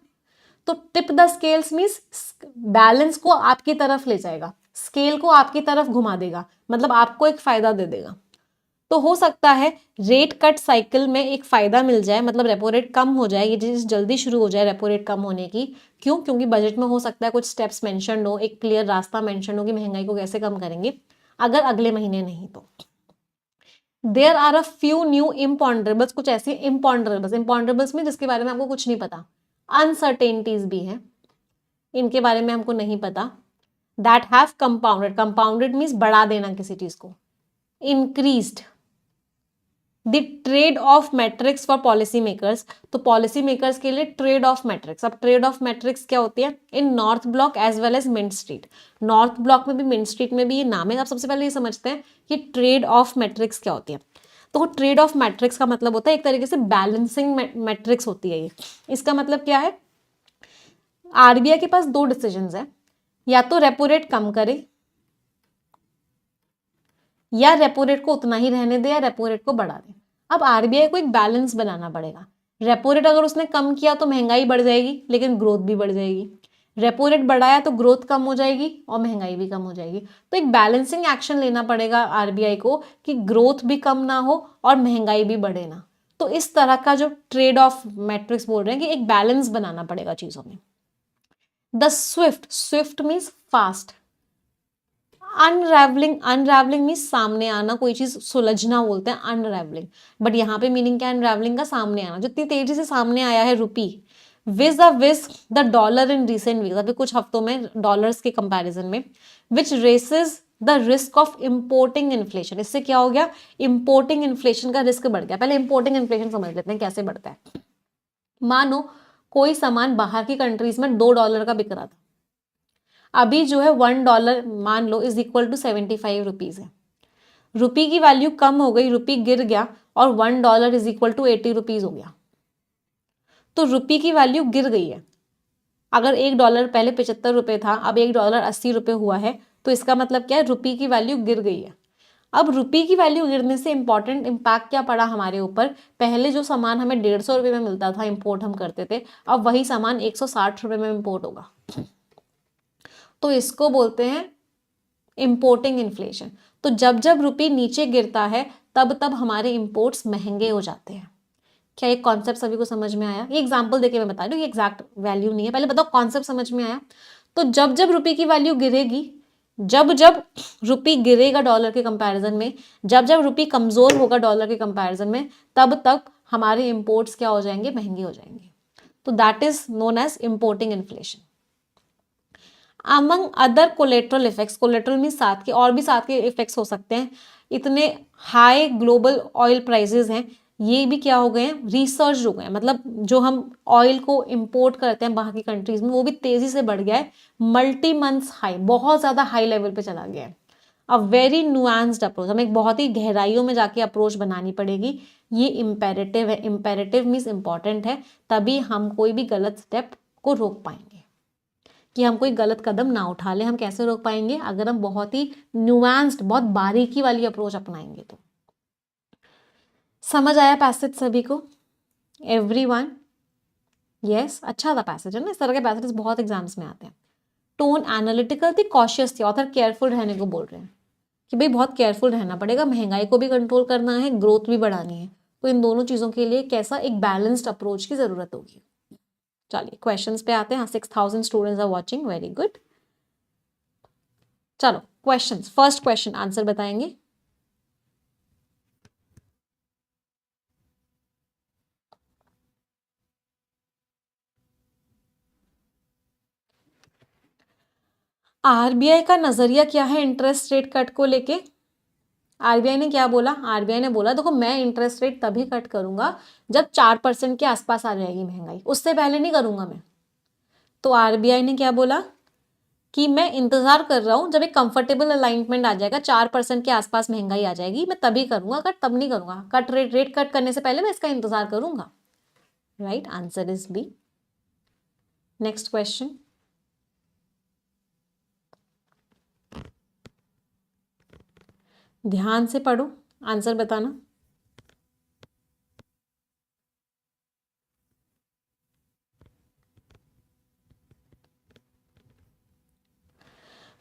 तो tip the scales means balance को आपकी तरफ ले जाएगा, स्केल को आपकी तरफ घुमा देगा, मतलब आपको एक फायदा दे देगा। तो हो सकता है रेट कट साइकिल में एक फायदा मिल जाए, मतलब रेपो रेट कम हो जाए, ये चीज जल्दी शुरू हो जाए रेपो रेट कम होने की। क्यों? क्योंकि बजट में हो सकता है कुछ स्टेप्स मेंशन हो, एक क्लियर रास्ता मेंशन हो कि महंगाई को कैसे कम करेंगे, अगर अगले महीने नहीं तो। There are a few new imponderables, कुछ ऐसे इम्पॉन्डरेबल्स में जिसके बारे में आपको कुछ नहीं पता, अनसर्टेनिटीज भी हैं, इनके बारे में हमको नहीं पता। That have compounded, compounded means बढ़ा देना किसी चीज को, increased the trade off matrix for policy makers, तो पॉलिसी मेकर्स के लिए ट्रेड ऑफ मैट्रिक्स। अब ट्रेड ऑफ मैट्रिक्स क्या होती है? In North Block as well as Mint Street, North Block में भी मिंट स्ट्रीट में भी ये नाम है। आप सबसे पहले ये समझते हैं कि ट्रेड ऑफ मैट्रिक्स क्या होती है। तो ट्रेड ऑफ मैट्रिक्स का मतलब होता है एक तरीके से बैलेंसिंग मैट्रिक्स होती है ये। इसका मतलब क्या है? आरबीआई के पास दो डिसीजंस है, या तो रेपो रेट कम करे या रेपो रेट को उतना ही रहने दे या रेपो रेट को बढ़ा दे। अब आरबीआई को एक बैलेंस बनाना पड़ेगा। रेपो रेट अगर उसने कम किया तो महंगाई बढ़ जाएगी लेकिन ग्रोथ भी बढ़ जाएगी, रेपो रेट बढ़ाया तो ग्रोथ कम हो जाएगी और महंगाई भी कम हो जाएगी। तो एक बैलेंसिंग एक्शन लेना पड़ेगा आरबीआई को कि ग्रोथ भी कम ना हो और महंगाई भी बढ़े ना। तो इस तरह का जो ट्रेड ऑफ मैट्रिक्स बोल रहे हैं कि एक बैलेंस बनाना पड़ेगा चीजों में। The Swift, Swift means fast, unravelling, unravelling means सामने आना, कोई चीज सुलझना बोलते हैं अनरेवलिंग। बट यहाँ पे मीनिंग क्या है अनरेवलिंग का? सामने आना। जितनी तेजी से सामने आया है rupee vis the dollar in recent weeks, अभी कुछ हफ्तों में डॉलर्स के कंपैरिजन में, which raises the risk of importing inflation. इससे क्या हो गया? इंपोर्टिंग इन्फ्लेशन का रिस्क बढ़ गया। पहले इंपोर्टिंग इन्फ्लेशन समझ लेते हैं कैसे बढ़ता है। मानो कोई सामान बाहर की कंट्रीज में $2 का बिक रहा था, अभी जो है $1 मान लो इज इक्वल टू 75 रुपीज है। रुपी की वैल्यू कम हो गई, रुपी गिर गया और $1 इज इक्वल टू 80 रुपीज हो गया। तो रुपी की वैल्यू गिर गई है। अगर $1 पहले 75 रुपए था, अब $1 80 रुपए हुआ है, तो इसका मतलब क्या है? रुपी की वैल्यू गिर गई है। अब रुपी की वैल्यू गिरने से इंपॉर्टेंट इम्पैक्ट क्या पड़ा हमारे ऊपर? पहले जो सामान हमें 150 रुपए में मिलता था, इंपोर्ट हम करते थे, अब वही सामान 160 रुपए में इंपोर्ट होगा। तो इसको बोलते हैं इंपोर्टिंग इन्फ्लेशन। तो जब जब रुपी नीचे गिरता है तब तब हमारे इंपोर्ट्स महंगे हो जाते हैं। क्या ये कॉन्सेप्ट सभी को समझ में आया? ये एग्जांपल देके मैं बता रही हूँ, ये एग्जैक्ट वैल्यू नहीं है, पहले बताओ कॉन्सेप्ट समझ में आया? तो जब जब रुपी की वैल्यू गिरेगी, जब जब रुपी गिरेगा डॉलर के कंपैरिजन में, जब जब रुपी कमजोर होगा डॉलर के कंपैरिजन में, तब तक हमारे इंपोर्ट्स क्या हो जाएंगे? महंगे हो जाएंगे। तो that is known as importing inflation. Among other collateral effects, collateral mean साथ के, और भी साथ के इफेक्ट्स हो सकते हैं। इतने हाई ग्लोबल ऑयल प्राइसेस हैं, ये भी क्या हो गए हैं? रिसर्च हो गए हैं। मतलब जो हम ऑयल को इंपोर्ट करते हैं बाहर की कंट्रीज में, वो भी तेजी से बढ़ गया है, मल्टी मंथ्स हाई, बहुत ज्यादा हाई लेवल पे चला गया है। अ वेरी नुआंस्ड अप्रोच, हमें एक बहुत ही गहराइयों में जाके अप्रोच बनानी पड़ेगी। ये इंपेरेटिव है, इंपेरेटिव मीन्स इंपॉर्टेंट है, तभी हम कोई भी गलत स्टेप को रोक पाएंगे, कि हम कोई गलत कदम ना उठा लें। हम कैसे रोक पाएंगे? अगर हम बहुत ही न्यूआंस्ड, बहुत बारीकी वाली अप्रोच अपनाएंगे तो। समझ आया पैसेज सभी को? एवरीवन? यस, अच्छा था पैसेज है ना, इस तरह के पैसेज बहुत एग्जाम्स में आते हैं। टोन एनालिटिकल थी, कॉशियस थी, ऑथर केयरफुल रहने को बोल रहे हैं कि भाई बहुत केयरफुल रहना पड़ेगा, महंगाई को भी कंट्रोल करना है, ग्रोथ भी बढ़ानी है, तो इन दोनों चीजों के लिए कैसा एक बैलेंस्ड अप्रोच की जरूरत होगी। चलिए क्वेश्चंस पे आते हैं। 6000 students are watching, very good. चलो क्वेश्चंस, फर्स्ट क्वेश्चन आंसर बताएंगे। आरबीआई का नजरिया क्या है इंटरेस्ट रेट कट को लेके? आरबीआई ने क्या बोला? आरबीआई ने बोला देखो मैं इंटरेस्ट रेट तभी कट करूंगा जब 4% के आसपास आ जाएगी महंगाई, उससे पहले नहीं करूंगा मैं। तो आरबीआई ने क्या बोला कि मैं इंतजार कर रहा हूं जब एक कंफर्टेबल अलाइनमेंट आ जाएगा, 4% के आसपास महंगाई आ जाएगी, मैं तभी करूंगा कट, तब नहीं करूंगा कट। रेट कट करने से पहले मैं इसका इंतजार करूंगा। Right answer is B. Next question, ध्यान से पढ़ो, आंसर बताना।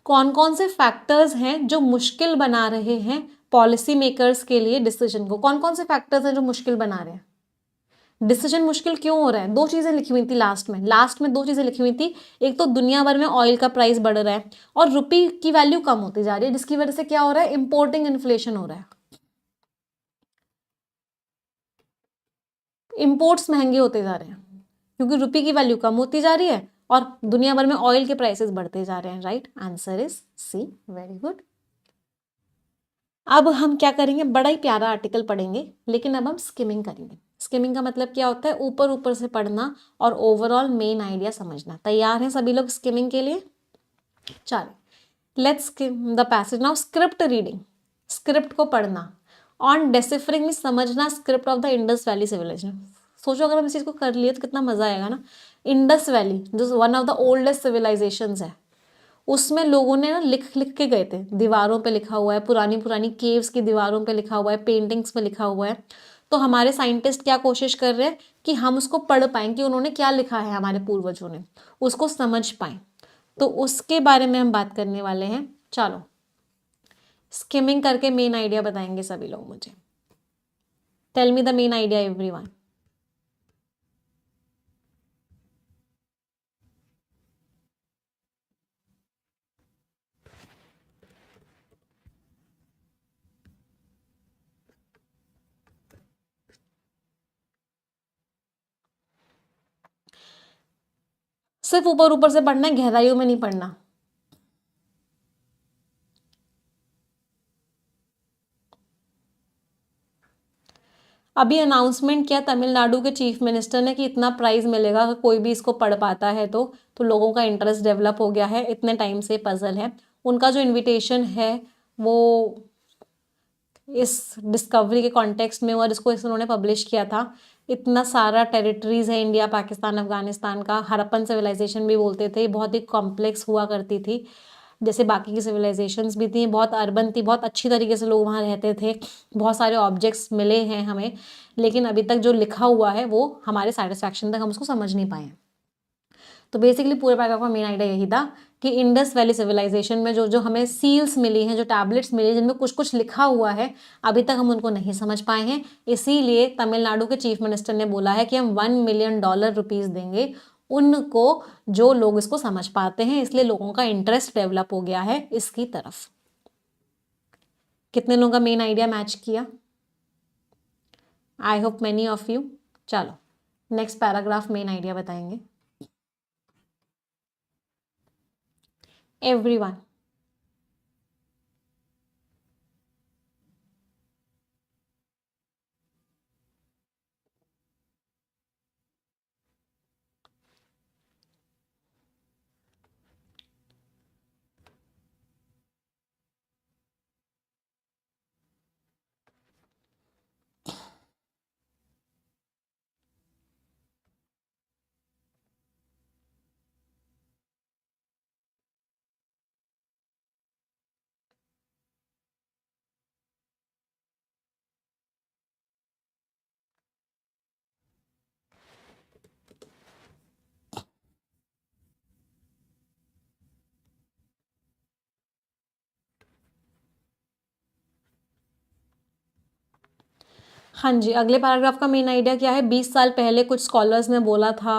कौन कौन से फैक्टर्स हैं जो मुश्किल बना रहे हैं पॉलिसी मेकर्स के लिए डिसीजन को? कौन कौन से फैक्टर्स हैं जो मुश्किल बना रहे हैं? डिसीजन मुश्किल क्यों हो रहा है? दो चीजें लिखी हुई थी लास्ट में दो चीजें लिखी हुई थी। एक तो दुनिया भर में ऑयल का प्राइस बढ़ रहा है और रुपी की वैल्यू कम होती जा रही है, जिसकी वजह से क्या हो रहा है? इंपोर्टिंग इन्फ्लेशन हो रहा है, इंपोर्ट्स महंगे होते जा रहे हैं क्योंकि रुपी की वैल्यू कम होती जा रही है और दुनिया भर में ऑयल के प्राइसेस बढ़ते जा रहे हैं। Right answer is C, very good. अब हम क्या करेंगे, बड़ा ही प्यारा आर्टिकल पढ़ेंगे, लेकिन अब हम स्किमिंग करेंगे। स्किमिंग का मतलब क्या होता है? ऊपर ऊपर से पढ़ना और ओवरऑल मेन आइडिया समझना। तैयार हैं सभी लोग स्किमिंग के लिए? चलिए let's skim the passage now. Script reading, script को पढ़ना। ऑन डेसिफरिंग में समझना script of the Indus valley civilization. सोचो अगर हम इस चीज को कर लिए तो कितना मजा आएगा ना। इंडस वैली जो one of the oldest civilizations है, उसमें लोगों ने ना लिख लिख के गए थे, दीवारों पे लिखा हुआ है, पुरानी पुरानी केव्स की दीवारों पे लिखा हुआ है, पेंटिंग्स में लिखा हुआ है। तो हमारे साइंटिस्ट क्या कोशिश कर रहे हैं कि हम उसको पढ़ पाएं कि उन्होंने क्या लिखा है, हमारे पूर्वजों ने, उसको समझ पाएं। तो उसके बारे में हम बात करने वाले हैं। चलो स्किमिंग करके मेन आइडिया बताएंगे सभी लोग मुझे। Tell me the main idea everyone. सिर्फ ऊपर ऊपर से पढ़ना है, गहराइयों में नहीं पढ़ना। अभी अनाउंसमेंट किया तमिलनाडु के चीफ मिनिस्टर ने कि इतना प्राइज मिलेगा अगर कोई भी इसको पढ़ पाता है तो लोगों का इंटरेस्ट डेवलप हो गया है। इतने टाइम से पजल है। उनका जो इनविटेशन है वो इस डिस्कवरी के कॉन्टेक्स्ट में और इसको उन्होंने पब्लिश किया था। इतना सारा टेरिटरीज है, इंडिया, पाकिस्तान, अफगानिस्तान का। हड़प्पन सिविलाइजेशन भी बोलते थे, बहुत ही कॉम्प्लेक्स हुआ करती थी, जैसे बाकी की सिविलाइजेशंस भी थी। बहुत अर्बन थी, बहुत अच्छी तरीके से लोग वहाँ रहते थे, बहुत सारे ऑब्जेक्ट्स मिले हैं हमें, लेकिन अभी तक जो लिखा हुआ है वो हमारे सेटिस्फैक्शन तक हम उसको समझ नहीं पाए हैं। तो बेसिकली पूरे पैराग्राफ का मेन आइडिया यही था कि इंडस वैली सिविलाइजेशन में जो जो हमें सील्स मिली हैं, जो टैबलेट्स मिली हैं, जिनमें कुछ कुछ लिखा हुआ है, अभी तक हम उनको नहीं समझ पाए हैं। इसीलिए तमिलनाडु के चीफ मिनिस्टर ने बोला है कि हम $1 मिलियन रुपीज देंगे उनको जो लोग इसको समझ पाते हैं। इसलिए लोगों का इंटरेस्ट डेवलप हो गया है इसकी तरफ। कितने लोगों का मेन आइडिया मैच किया? I hope many of you. चलो नेक्स्ट पैराग्राफ मेन आइडिया बताएंगे एवरीवन। हाँ जी, अगले पैराग्राफ का मेन आइडिया क्या है? 20 साल पहले कुछ स्कॉलर्स ने बोला था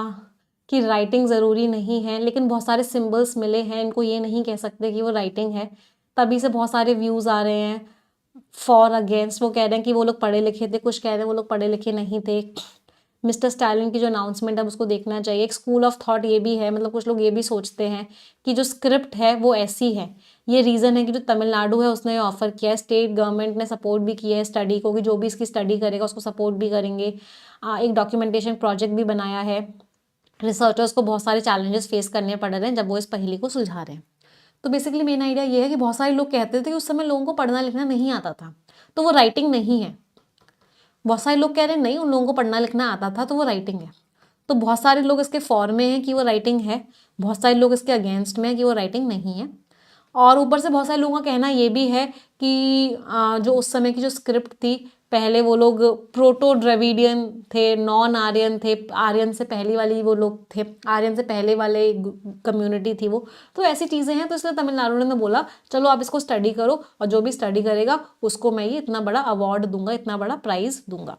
कि राइटिंग ज़रूरी नहीं है, लेकिन बहुत सारे सिंबल्स मिले हैं, इनको ये नहीं कह सकते कि वो राइटिंग है। तभी से बहुत सारे व्यूज़ आ रहे हैं फॉर अगेंस्ट। वो कह रहे हैं कि वो लोग पढ़े लिखे थे, कुछ कह रहे हैं वो लोग पढ़े लिखे नहीं थे। मिस्टर स्टालिन की जो अनाउंसमेंट है उसको देखना चाहिए। एक स्कूल ऑफ थॉट ये भी है, मतलब कुछ लोग ये भी सोचते हैं कि जो स्क्रिप्ट है वो ऐसी है। ये रीज़न है कि जो तमिलनाडु है उसने ऑफर किया है, स्टेट गवर्नमेंट ने सपोर्ट भी किया है स्टडी को, कि जो भी इसकी स्टडी करेगा उसको सपोर्ट भी करेंगे। एक डॉक्यूमेंटेशन प्रोजेक्ट भी बनाया है। रिसर्चर्स को बहुत सारे चैलेंजेस फेस करने पड़ रहे हैं जब वो इस पहेली को सुलझा रहे हैं। तो बेसिकली मेन आइडिया ये है कि बहुत सारे लोग कहते थे कि उस समय लोगों को पढ़ना लिखना नहीं आता था, तो वो राइटिंग नहीं है। बहुत सारे लोग कह रहे हैं नहीं, उन लोगों को पढ़ना लिखना आता था तो वो राइटिंग है। तो बहुत सारे लोग इसके फॉर में हैं कि वो राइटिंग है, बहुत सारे लोग इसके अगेंस्ट में है कि वो राइटिंग नहीं है। और ऊपर से बहुत सारे लोगों का कहना ये भी है कि जो उस समय की जो स्क्रिप्ट थी पहले वो लोग प्रोटो द्रविडियन थे, नॉन आर्यन थे, आर्यन से पहली वाली वो लोग थे, आर्यन से पहले वाले कम्युनिटी थी वो। तो ऐसी चीज़ें हैं, तो इसलिए तमिलनाडु ने बोला चलो आप इसको स्टडी करो, और जो भी स्टडी करेगा उसको मैं ये इतना बड़ा अवार्ड दूंगा, इतना बड़ा प्राइज दूंगा।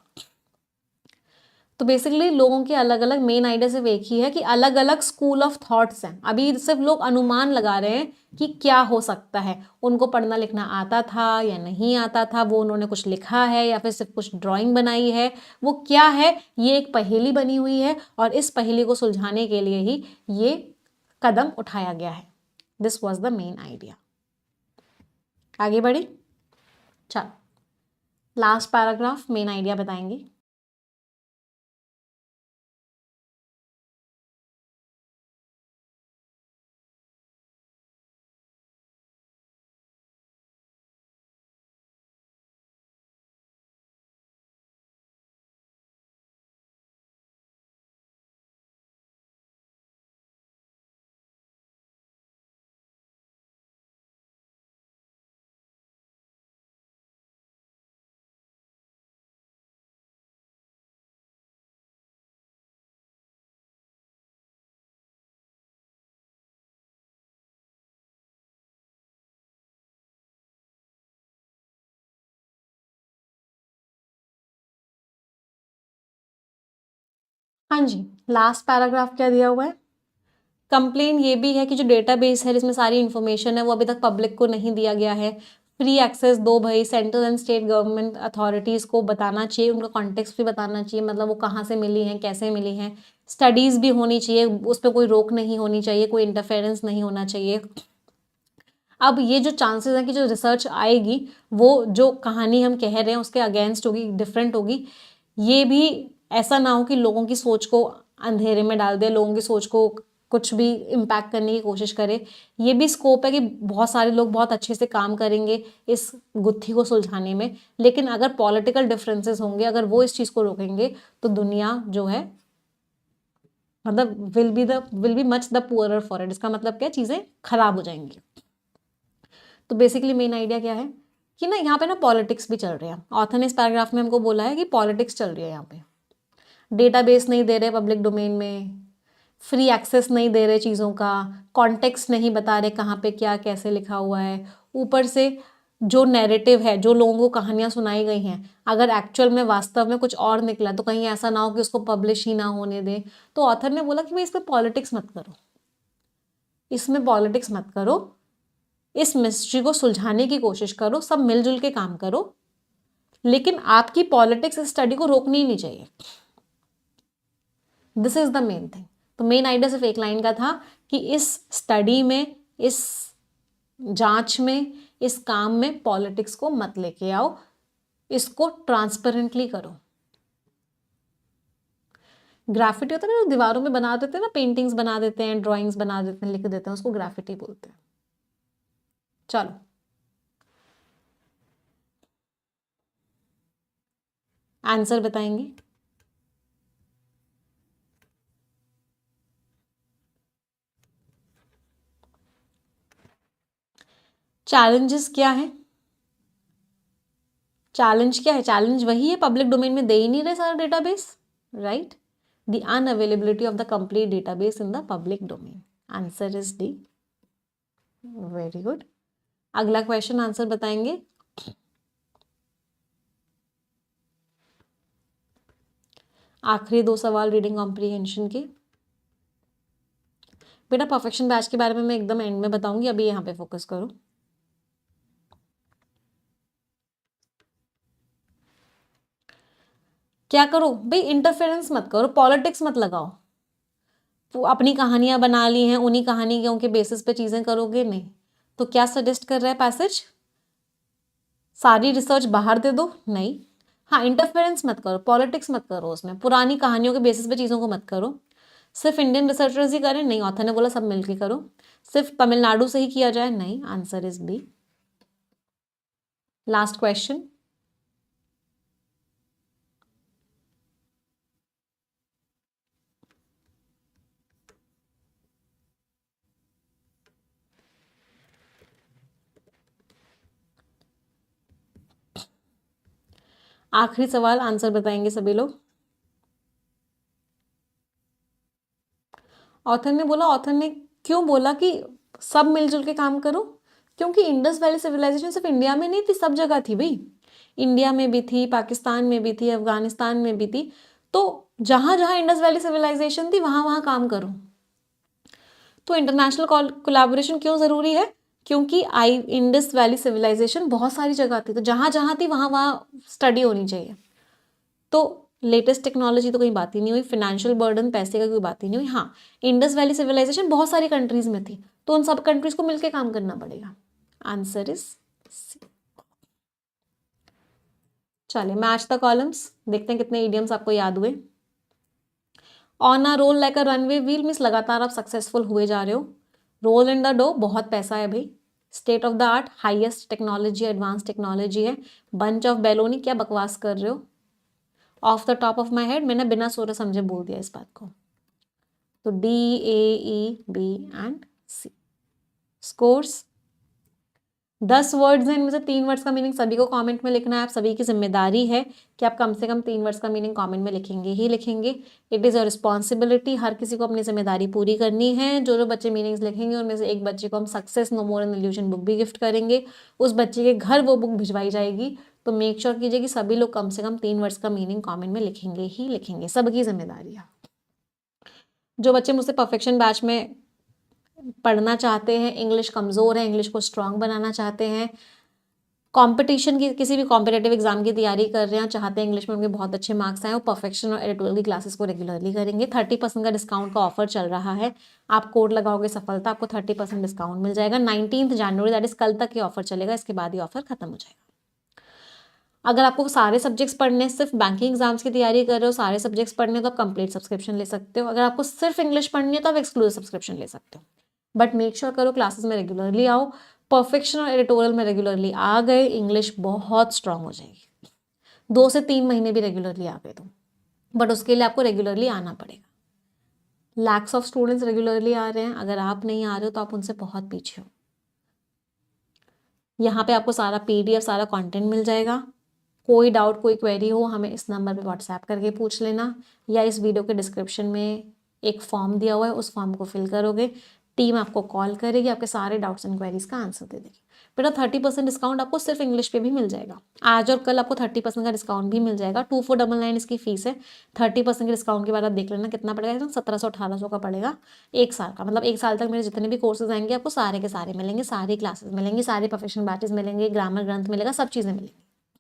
तो बेसिकली लोगों के अलग अलग मेन आइडिया सिर्फ एक ही है कि अलग अलग स्कूल ऑफ थॉट्स हैं। अभी सिर्फ लोग अनुमान लगा रहे हैं कि क्या हो सकता है, उनको पढ़ना लिखना आता था या नहीं आता था, वो उन्होंने कुछ लिखा है या फिर सिर्फ कुछ ड्राइंग बनाई है, वो क्या है, ये एक पहेली बनी हुई है, और इस पहेली को सुलझाने के लिए ही ये कदम उठाया गया है। This was the main idea. आगे बढ़े, चलो लास्ट पैराग्राफ मेन आइडिया बताएंगे। हाँ जी, लास्ट पैराग्राफ क्या दिया हुआ है? कंप्लेन ये भी है कि जो डेटाबेस है जिसमें सारी इन्फॉर्मेशन है वो अभी तक पब्लिक को नहीं दिया गया है। फ्री एक्सेस दो भाई, central and state government authorities को बताना चाहिए, उनका कॉन्टेक्स्ट भी बताना चाहिए, मतलब वो कहाँ से मिली हैं, कैसे मिली हैं। स्टडीज़ भी होनी चाहिए, उस पर कोई रोक नहीं होनी चाहिए, कोई इंटरफेरेंस नहीं होना चाहिए। अब ये जो चांसेस हैं कि जो रिसर्च आएगी वो जो कहानी हम कह रहे हैं उसके अगेंस्ट होगी, डिफरेंट होगी, ये भी ऐसा ना हो कि लोगों की सोच को अंधेरे में डाल दे, लोगों की सोच को कुछ भी इम्पैक्ट करने की कोशिश करे। ये भी स्कोप है कि बहुत सारे लोग बहुत अच्छे से काम करेंगे इस गुत्थी को सुलझाने में, लेकिन अगर पॉलिटिकल डिफरेंसेस होंगे, अगर वो इस चीज़ को रोकेंगे, तो दुनिया जो है मतलब will be much the poorer for it. इसका मतलब क्या, चीज़ें खराब हो जाएंगी। तो बेसिकली मेन आइडिया क्या है कि ना यहाँ पे ना पॉलिटिक्स भी चल रही है। ऑथर ने इस पैराग्राफ में हमको बोला है कि पॉलिटिक्स चल रही है यहाँ पे। डेटाबेस नहीं दे रहे पब्लिक डोमेन में, फ्री एक्सेस नहीं दे रहे चीज़ों का, कॉन्टेक्स्ट नहीं बता रहे कहाँ पे क्या कैसे लिखा हुआ है, ऊपर से जो नैरेटिव है, जो लोगों को कहानियाँ सुनाई गई हैं, अगर एक्चुअल में वास्तव में कुछ और निकला तो कहीं ऐसा ना हो कि उसको पब्लिश ही ना होने दें। तो ऑथर ने बोला कि भाई इसमें पॉलिटिक्स मत करो, इसमें पॉलिटिक्स मत करो, इस मिस्ट्री को सुलझाने की कोशिश करो, सब मिलजुल के काम करो, लेकिन आपकी पॉलिटिक्स इस स्टडी को रोकनी ही नहीं चाहिए। This is the main thing. तो मेन आइडिया सिर्फ एक लाइन का था कि इस स्टडी में, इस जांच में, इस काम में पॉलिटिक्स को मत लेके आओ, इसको ट्रांसपेरेंटली करो। ग्राफिटी होता है ना, दीवारों में बना देते हैं ना, पेंटिंग्स बना देते हैं, ड्राइंग्स बना देते हैं, लिख देते हैं, उसको ग्राफिटी बोलते हैं। चलो आंसर बताएंगे। चैलेंजेस क्या है? चैलेंज क्या है? चैलेंज वही है, पब्लिक डोमेन में दे ही नहीं रहे सारा database, right? The unavailability of the complete database in the public domain. Answer is D. Very good. अगला क्वेश्चन आंसर बताएंगे। आखिरी दो सवाल रीडिंग कॉम्प्रीहेंशन के। बेटा परफेक्शन बैच के बारे में मैं एकदम एंड में बताऊंगी, अभी यहाँ पे फोकस करो। क्या करो भाई, इंटरफेरेंस मत करो, पॉलिटिक्स मत लगाओ। तो अपनी कहानियां बना ली हैं, उन्हीं कहानियों के बेसिस पे चीजें करोगे नहीं। तो क्या सजेस्ट कर रहा है पैसेज? सारी रिसर्च बाहर दे दो? नहीं। हाँ, इंटरफेरेंस मत करो, पॉलिटिक्स मत करो, उसमें पुरानी कहानियों के बेसिस पे चीज़ों को मत करो। सिर्फ इंडियन रिसर्चर्स ही करें? नहीं, ऑथर ने बोला सब मिलके करो। सिर्फ तमिलनाडु से ही किया जाए? नहीं, answer is B. Last question. आखिरी सवाल, आंसर बताएंगे सभी लोग। ऑथर ने क्यों बोला कि सब मिलजुल के काम करो? क्योंकि इंडस वैली सिविलाइजेशन सिर्फ इंडिया में नहीं थी, सब जगह थी भाई। इंडिया में भी थी, पाकिस्तान में भी थी, अफगानिस्तान में भी थी। तो जहां जहां इंडस वैली सिविलाइजेशन थी वहां वहां काम करो। तो इंटरनेशनल कोलैबोरेशन क्यों ज़रूरी है? क्योंकि इंडस वैली सिविलाइजेशन बहुत सारी जगह थी, तो जहां जहां थी वहां वहां स्टडी होनी चाहिए। तो लेटेस्ट टेक्नोलॉजी तो कोई बात ही नहीं हुई, फाइनेंशियल बर्डन, पैसे का कोई बात ही नहीं हुई। हाँ, इंडस वैली सिविलाइजेशन बहुत सारी कंट्रीज में थी, तो उन सब कंट्रीज को मिलकर काम करना पड़ेगा। Answer is C. चलिए, मैच द कॉलम्स, देखते हैं कितने इडियम्स आपको याद हुए। On a roll like a runaway wheel means लगातार आप सक्सेसफुल हुए जा रहे हो। रोल इन द डो, बहुत पैसा है भाई। State of the art, highest technology, advance technology है। बंच ऑफ बेलोनी, क्या बकवास कर रहे हो। Of the top of my head, मैंने बिना सोचे समझे बोल दिया इस बात को। तो D, A, E, B and C। Scores 10 words हैं, इनमें से 3 वर्ड्स का मीनिंग सभी को कमेंट में लिखना है। आप सभी की जिम्मेदारी है कि आप कम से कम 3 वर्ड्स का मीनिंग कमेंट में लिखेंगे ही लिखेंगे। इट इज़ योर रिस्पॉन्सिबिलिटी, हर किसी को अपनी जिम्मेदारी पूरी करनी है। जो जो बच्चे मीनिंग्स लिखेंगे उनमें से एक बच्चे को हम success no more an illusion book भी गिफ्ट करेंगे। उस बच्चे के घर वो बुक भिजवाई जाएगी। तो मेक श्योर कीजिए कि सभी लोग कम से कम 3 वर्ड्स का मीनिंग कॉमेंट में लिखेंगे ही लिखेंगे, सबकी जिम्मेदारी है। जो बच्चे मुझसे परफेक्शन बैच में पढ़ना चाहते हैं, इंग्लिश कमज़ोर है, इंग्लिश को स्ट्रांग बनाना चाहते हैं, कंपटीशन की किसी भी कॉम्पिटेटिव एग्जाम की तैयारी कर रहे हैं, चाहते हैं इंग्लिश में उनके बहुत अच्छे मार्क्स आए, वो परफेक्शन और एडिटोरियल की क्लासेस को रेगुलरली करेंगे। 30% का डिस्काउंट का ऑफर चल रहा है। आप कोड लगाओगे सफलता, आपको 30% डिस्काउंट मिल जाएगा। 19 जनवरी दैट इज कल तक ये ऑफर चलेगा, इसके बाद ये ऑफर खत्म हो जाएगा। अगर आपको सारे सब्जेक्ट्स पढ़ने, सिर्फ बैंकिंग एग्जाम्स की तैयारी कर रहे हो, सारे सब्जेक्ट्स पढ़ने, तो आप कंप्लीट सब्सक्रिप्शन ले सकते हो। अगर आपको सिर्फ इंग्लिश पढ़नी है तो आप एक्सक्लूसिव सब्सक्रिप्शन ले सकते हो। बट मेक श्योर करो क्लासेस में रेगुलरली आओ। परफेक्शन और एडिटोरियल में रेगुलरली आ गए, इंग्लिश बहुत स्ट्रांग हो जाएगी। 2 से 3 महीने भी रेगुलरली आ गए तो, बट उसके लिए आपको रेगुलरली आना पड़ेगा। लैक्स ऑफ स्टूडेंट्स रेगुलरली आ रहे हैं, अगर आप नहीं आ रहे हो तो आप उनसे बहुत पीछे हो। यहाँ पे आपको सारा PDF, सारा कंटेंट मिल जाएगा। कोई डाउट, कोई क्वेरी हो, हमें इस नंबर पे व्हाट्सएप करके पूछ लेना, या इस वीडियो के डिस्क्रिप्शन में एक फॉर्म दिया हुआ है, उस फॉर्म को फिल करोगे, टीम आपको कॉल करेगी, आपके सारे डाउट्स एंड क्वेरीज का आंसर दे देगी। बेटा 30% डिस्काउंट आपको सिर्फ इंग्लिश पे भी मिल जाएगा। आज और कल आपको 30% का डिस्काउंट भी मिल जाएगा। 2499 इसकी फीस है। 30% के डिस्काउंट के बाद आप देख लेना कितना पड़ेगा, 1700-1800 का पड़ेगा 1 साल का। मतलब 1 साल तक मेरे जितने भी कोर्सेज आएंगे आपको सारे के सारे मिलेंगे, सारी क्लासेस मिलेंगी, सारे प्रोफेशनल बैचेस मिलेंगे, ग्रामर ग्रंथ मिलेगा, सब चीज़ें मिलेंगी।